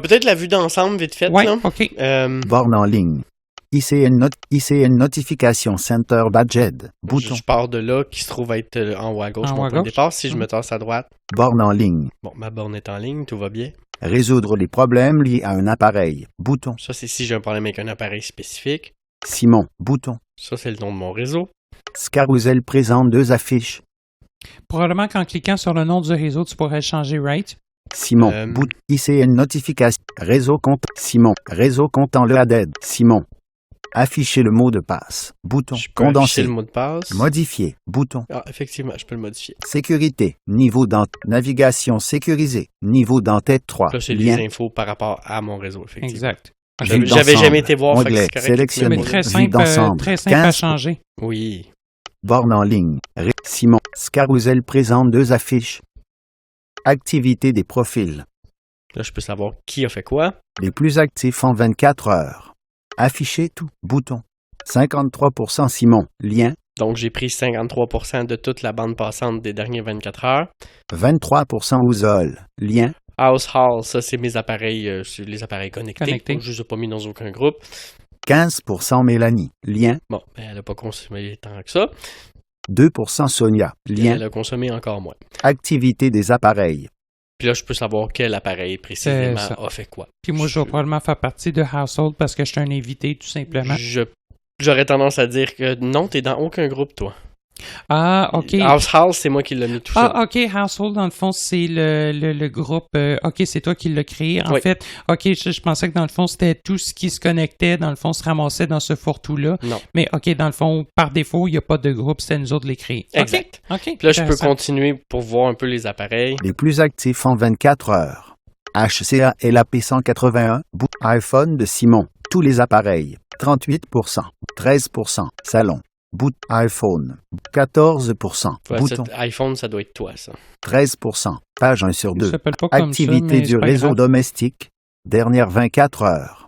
peut-être la vue d'ensemble, vite fait. Oui, là. OK. Borne en ligne. ICN Notification Center Badged. Bouton. Je pars de là, qui se trouve être en haut à gauche, mon point de départ. Si je me tasse à droite. Borne en ligne. Bon, ma borne est en ligne, tout va bien. Résoudre les problèmes liés à un appareil. Bouton. Ça, c'est si j'ai un problème avec un appareil spécifique. Simon. Bouton. Ça, c'est le nom de mon réseau. Scarousel présente 2 affiches. Probablement qu'en cliquant sur le nom du réseau, tu pourrais changer right. Simon. ICN Notification. Réseau compte. Simon. Réseau comptant le ADED. Simon. Afficher le mot de passe. Bouton. Condenser. Afficher le mot de passe. Modifier. Bouton. Ah, effectivement, je peux le modifier. Sécurité. Niveau navigation sécurisée. Niveau d'entête 3. Là, c'est des infos par rapport à mon réseau, effectivement. Exact. J'avais jamais été voir. Onglet. Sélectionner. Mais très simple à changer. Oui. Borne en ligne. Simon. Scarousel présente 2 affiches. Activité des profils. Là, je peux savoir qui a fait quoi. Les plus actifs en 24 heures. Afficher tout. Bouton. 53% Simon. Lien. Donc, j'ai pris 53% de toute la bande passante des dernières 24 heures. 23% Ouzol. Lien. Household, ça, c'est mes appareils, les appareils connectés. Donc, je ne les ai pas mis dans aucun groupe. 15% Mélanie. Lien. Bon, elle n'a pas consommé tant que ça. 2% Sonia. Lien. Elle a consommé encore moins. Activité des appareils. Puis là, je peux savoir quel appareil précisément a fait quoi. Puis moi, je vais probablement faire partie de Household parce que je suis un invité, tout simplement. J'aurais tendance à dire que non, t'es dans aucun groupe, toi. Ah, OK. Household, c'est moi qui l'ai mis tout seul. Ah, OK. Household, dans le fond, c'est le groupe. OK, c'est toi qui l'as créé. En fait, OK, je pensais que dans le fond, c'était tout ce qui se connectait, dans le fond, se ramassait dans ce fourre-tout-là. Non. Mais OK, dans le fond, par défaut, il n'y a pas de groupe, c'était nous autres de les créer. Exact. OK. Puis là, je peux continuer pour voir un peu les appareils. Les plus actifs en 24 heures. HCA LAP 181. iPhone de Simon. Tous les appareils. 38%. 13%. Salon. Boot iPhone, 14%. Ouais, Bouton. iPhone, ça doit être toi, ça. 13%. Page 1 sur 2. Activité du réseau domestique. Dernière 24 heures.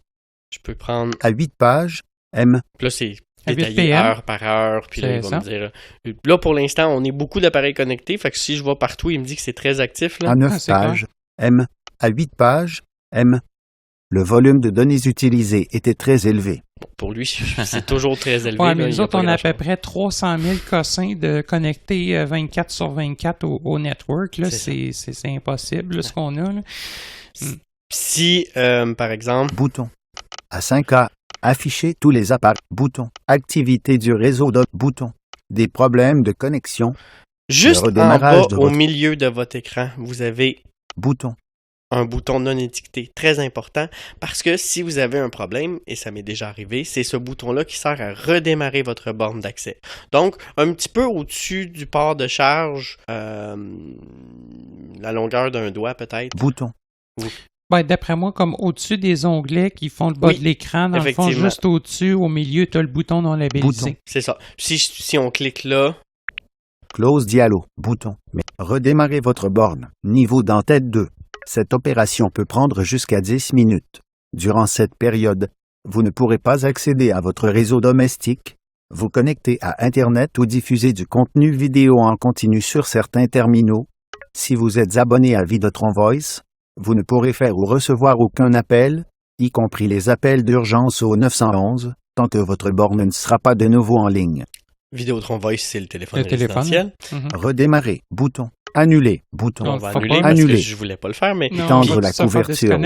Je peux prendre... À 8 pages. M. Là, c'est détaillé heure par heure, puis là, il va me dire... Là, pour l'instant, on est beaucoup d'appareils connectés, fait que si je vais partout, il me dit que c'est très actif. Là. À 9 pages, M. À 8 pages, M. Le volume de données utilisées était très élevé. Pour lui, c'est toujours très élevé. Oui, mais nous autres, on a à peu près 300 000 cossins de connectés 24 sur 24 au network. Là. C'est impossible, là, ce qu'on a. Là. Si, par exemple... Bouton. À 5A, afficher tous les appareils. Bouton. Activité du réseau de bouton. Des problèmes de connexion. Juste en bas, au milieu de votre écran, vous avez... Bouton. Un bouton non étiqueté, très important, parce que si vous avez un problème, et ça m'est déjà arrivé, c'est ce bouton-là qui sert à redémarrer votre borne d'accès. Donc, un petit peu au-dessus du port de charge, la longueur d'un doigt peut-être. Bouton. Ben, d'après moi, comme au-dessus des onglets qui font le bas de l'écran, dans le fond, juste au-dessus, au milieu, tu as le bouton non labellisé. C'est ça. Si on clique là... Close Diallo, bouton. Mais redémarrer votre borne, niveau d'entête 2. Cette opération peut prendre jusqu'à 10 minutes. Durant cette période, vous ne pourrez pas accéder à votre réseau domestique, vous connecter à Internet ou diffuser du contenu vidéo en continu sur certains terminaux. Si vous êtes abonné à Vidéotron Voice, vous ne pourrez faire ou recevoir aucun appel, y compris les appels d'urgence au 911, tant que votre borne ne sera pas de nouveau en ligne. Vidéotron Voice, c'est le téléphone résidentiel. Redémarrer, bouton. Annuler, bouton. On va annuler parce que je voulais pas le faire, mais... Étendre la couverture,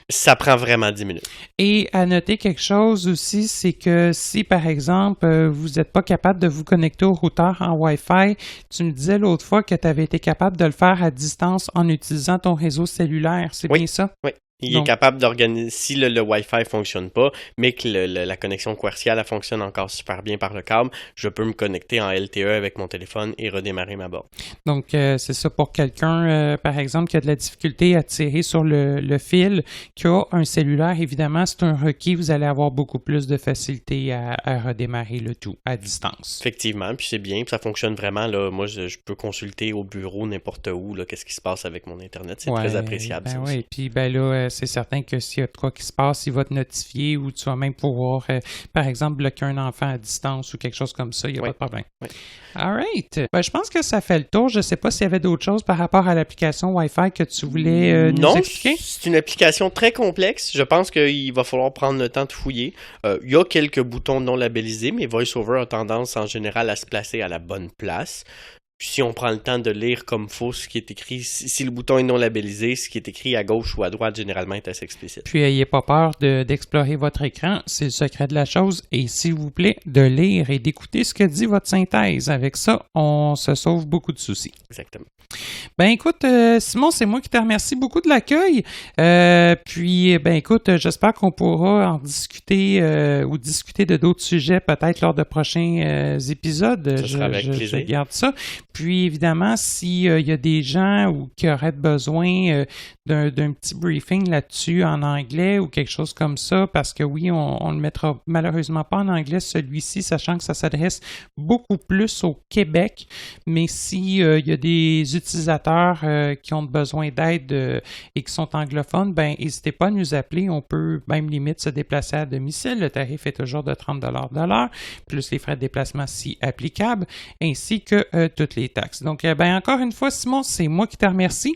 ça prend vraiment 10 minutes. Et à noter quelque chose aussi, c'est que si, par exemple, vous n'êtes pas capable de vous connecter au routeur en Wi-Fi, tu me disais l'autre fois que tu avais été capable de le faire à distance en utilisant ton réseau cellulaire, c'est bien ça? Oui. Il est capable d'organiser, si le Wi-Fi ne fonctionne pas, mais que la connexion coaxiale elle fonctionne encore super bien par le câble, je peux me connecter en LTE avec mon téléphone et redémarrer ma borne. Donc, c'est ça pour quelqu'un, par exemple, qui a de la difficulté à tirer sur le fil, qui a un cellulaire, évidemment, c'est un requis, vous allez avoir beaucoup plus de facilité à redémarrer le tout à distance. Effectivement, puis c'est bien, puis ça fonctionne vraiment. Là, moi, je peux consulter au bureau, n'importe où, là, qu'est-ce qui se passe avec mon Internet. C'est très appréciable. Ben oui, puis ben là, c'est certain que s'il y a de quoi qui se passe, il va te notifier ou tu vas même pouvoir, par exemple, bloquer un enfant à distance ou quelque chose comme ça, il n'y a pas de problème. Oui. All right. Ben, je pense que ça fait le tour. Je ne sais pas s'il y avait d'autres choses par rapport à l'application Wi-Fi que tu voulais nous expliquer. Non, c'est une application très complexe. Je pense qu'il va falloir prendre le temps de fouiller. Il y a quelques boutons non labellisés, mais VoiceOver a tendance en général à se placer à la bonne place. Si on prend le temps de lire comme faut ce qui est écrit, si le bouton est non labellisé, ce qui est écrit à gauche ou à droite, généralement, est assez explicite. Puis, n'ayez pas peur d'explorer votre écran, c'est le secret de la chose. Et s'il vous plaît, de lire et d'écouter ce que dit votre synthèse. Avec ça, on se sauve beaucoup de soucis. Exactement. Ben écoute, Simon, c'est moi qui te remercie beaucoup de l'accueil. Puis, ben écoute, j'espère qu'on pourra en discuter ou discuter de d'autres sujets peut-être lors de prochains épisodes. Ça sera avec plaisir. Je garde ça. Puis, évidemment, s'il y a des gens qui auraient besoin d'un petit briefing là-dessus en anglais ou quelque chose comme ça, parce que oui, on ne le mettra malheureusement pas en anglais, celui-ci, sachant que ça s'adresse beaucoup plus au Québec. Mais s'il y a des utilisateurs qui ont besoin d'aide et qui sont anglophones, ben n'hésitez pas à nous appeler. On peut même limite se déplacer à domicile. Le tarif est toujours de 30$ de l'heure, plus les frais de déplacement si applicables, ainsi que toutes les taxes. Donc, ben encore une fois, Simon, c'est moi qui te remercie.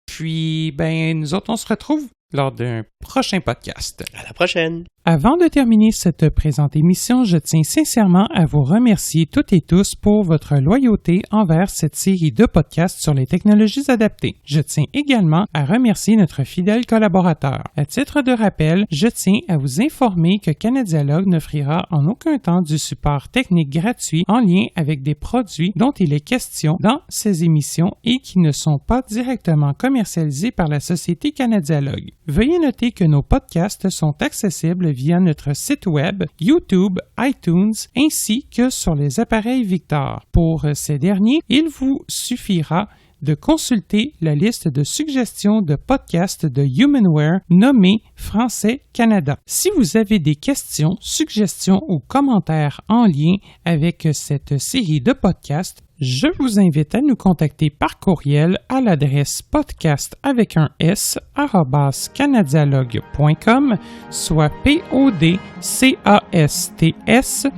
Puis, ben nous autres, on se retrouve lors d'un prochain podcast. À la prochaine! Avant de terminer cette présente émission, je tiens sincèrement à vous remercier toutes et tous pour votre loyauté envers cette série de podcasts sur les technologies adaptées. Je tiens également à remercier notre fidèle collaborateur. À titre de rappel, je tiens à vous informer que Canadialogue n'offrira en aucun temps du support technique gratuit en lien avec des produits dont il est question dans ces émissions et qui ne sont pas directement commercialisés par la société Canadialogue. Veuillez noter que nos podcasts sont accessibles via notre site web, YouTube, iTunes, ainsi que sur les appareils Victor. Pour ces derniers, il vous suffira de consulter la liste de suggestions de podcasts de Humanware nommée Français Canada. Si vous avez des questions, suggestions ou commentaires en lien avec cette série de podcasts, je vous invite à nous contacter par courriel à l'adresse podcast@canadialogue.com, soit podcast@canadialogue.com.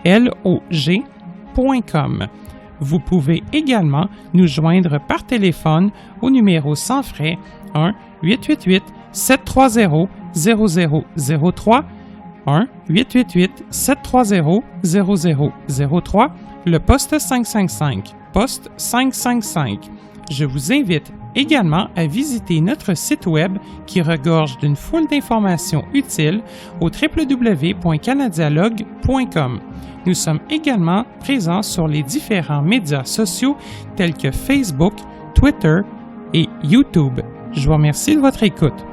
canadialog.com. Vous pouvez également nous joindre par téléphone au numéro sans frais 1-888-730-0003, 1-888-730-0003, le poste 555, poste 555. Je vous invite également à visiter notre site web qui regorge d'une foule d'informations utiles au www.canadialog.com. Nous sommes également présents sur les différents médias sociaux tels que Facebook, Twitter et YouTube. Je vous remercie de votre écoute.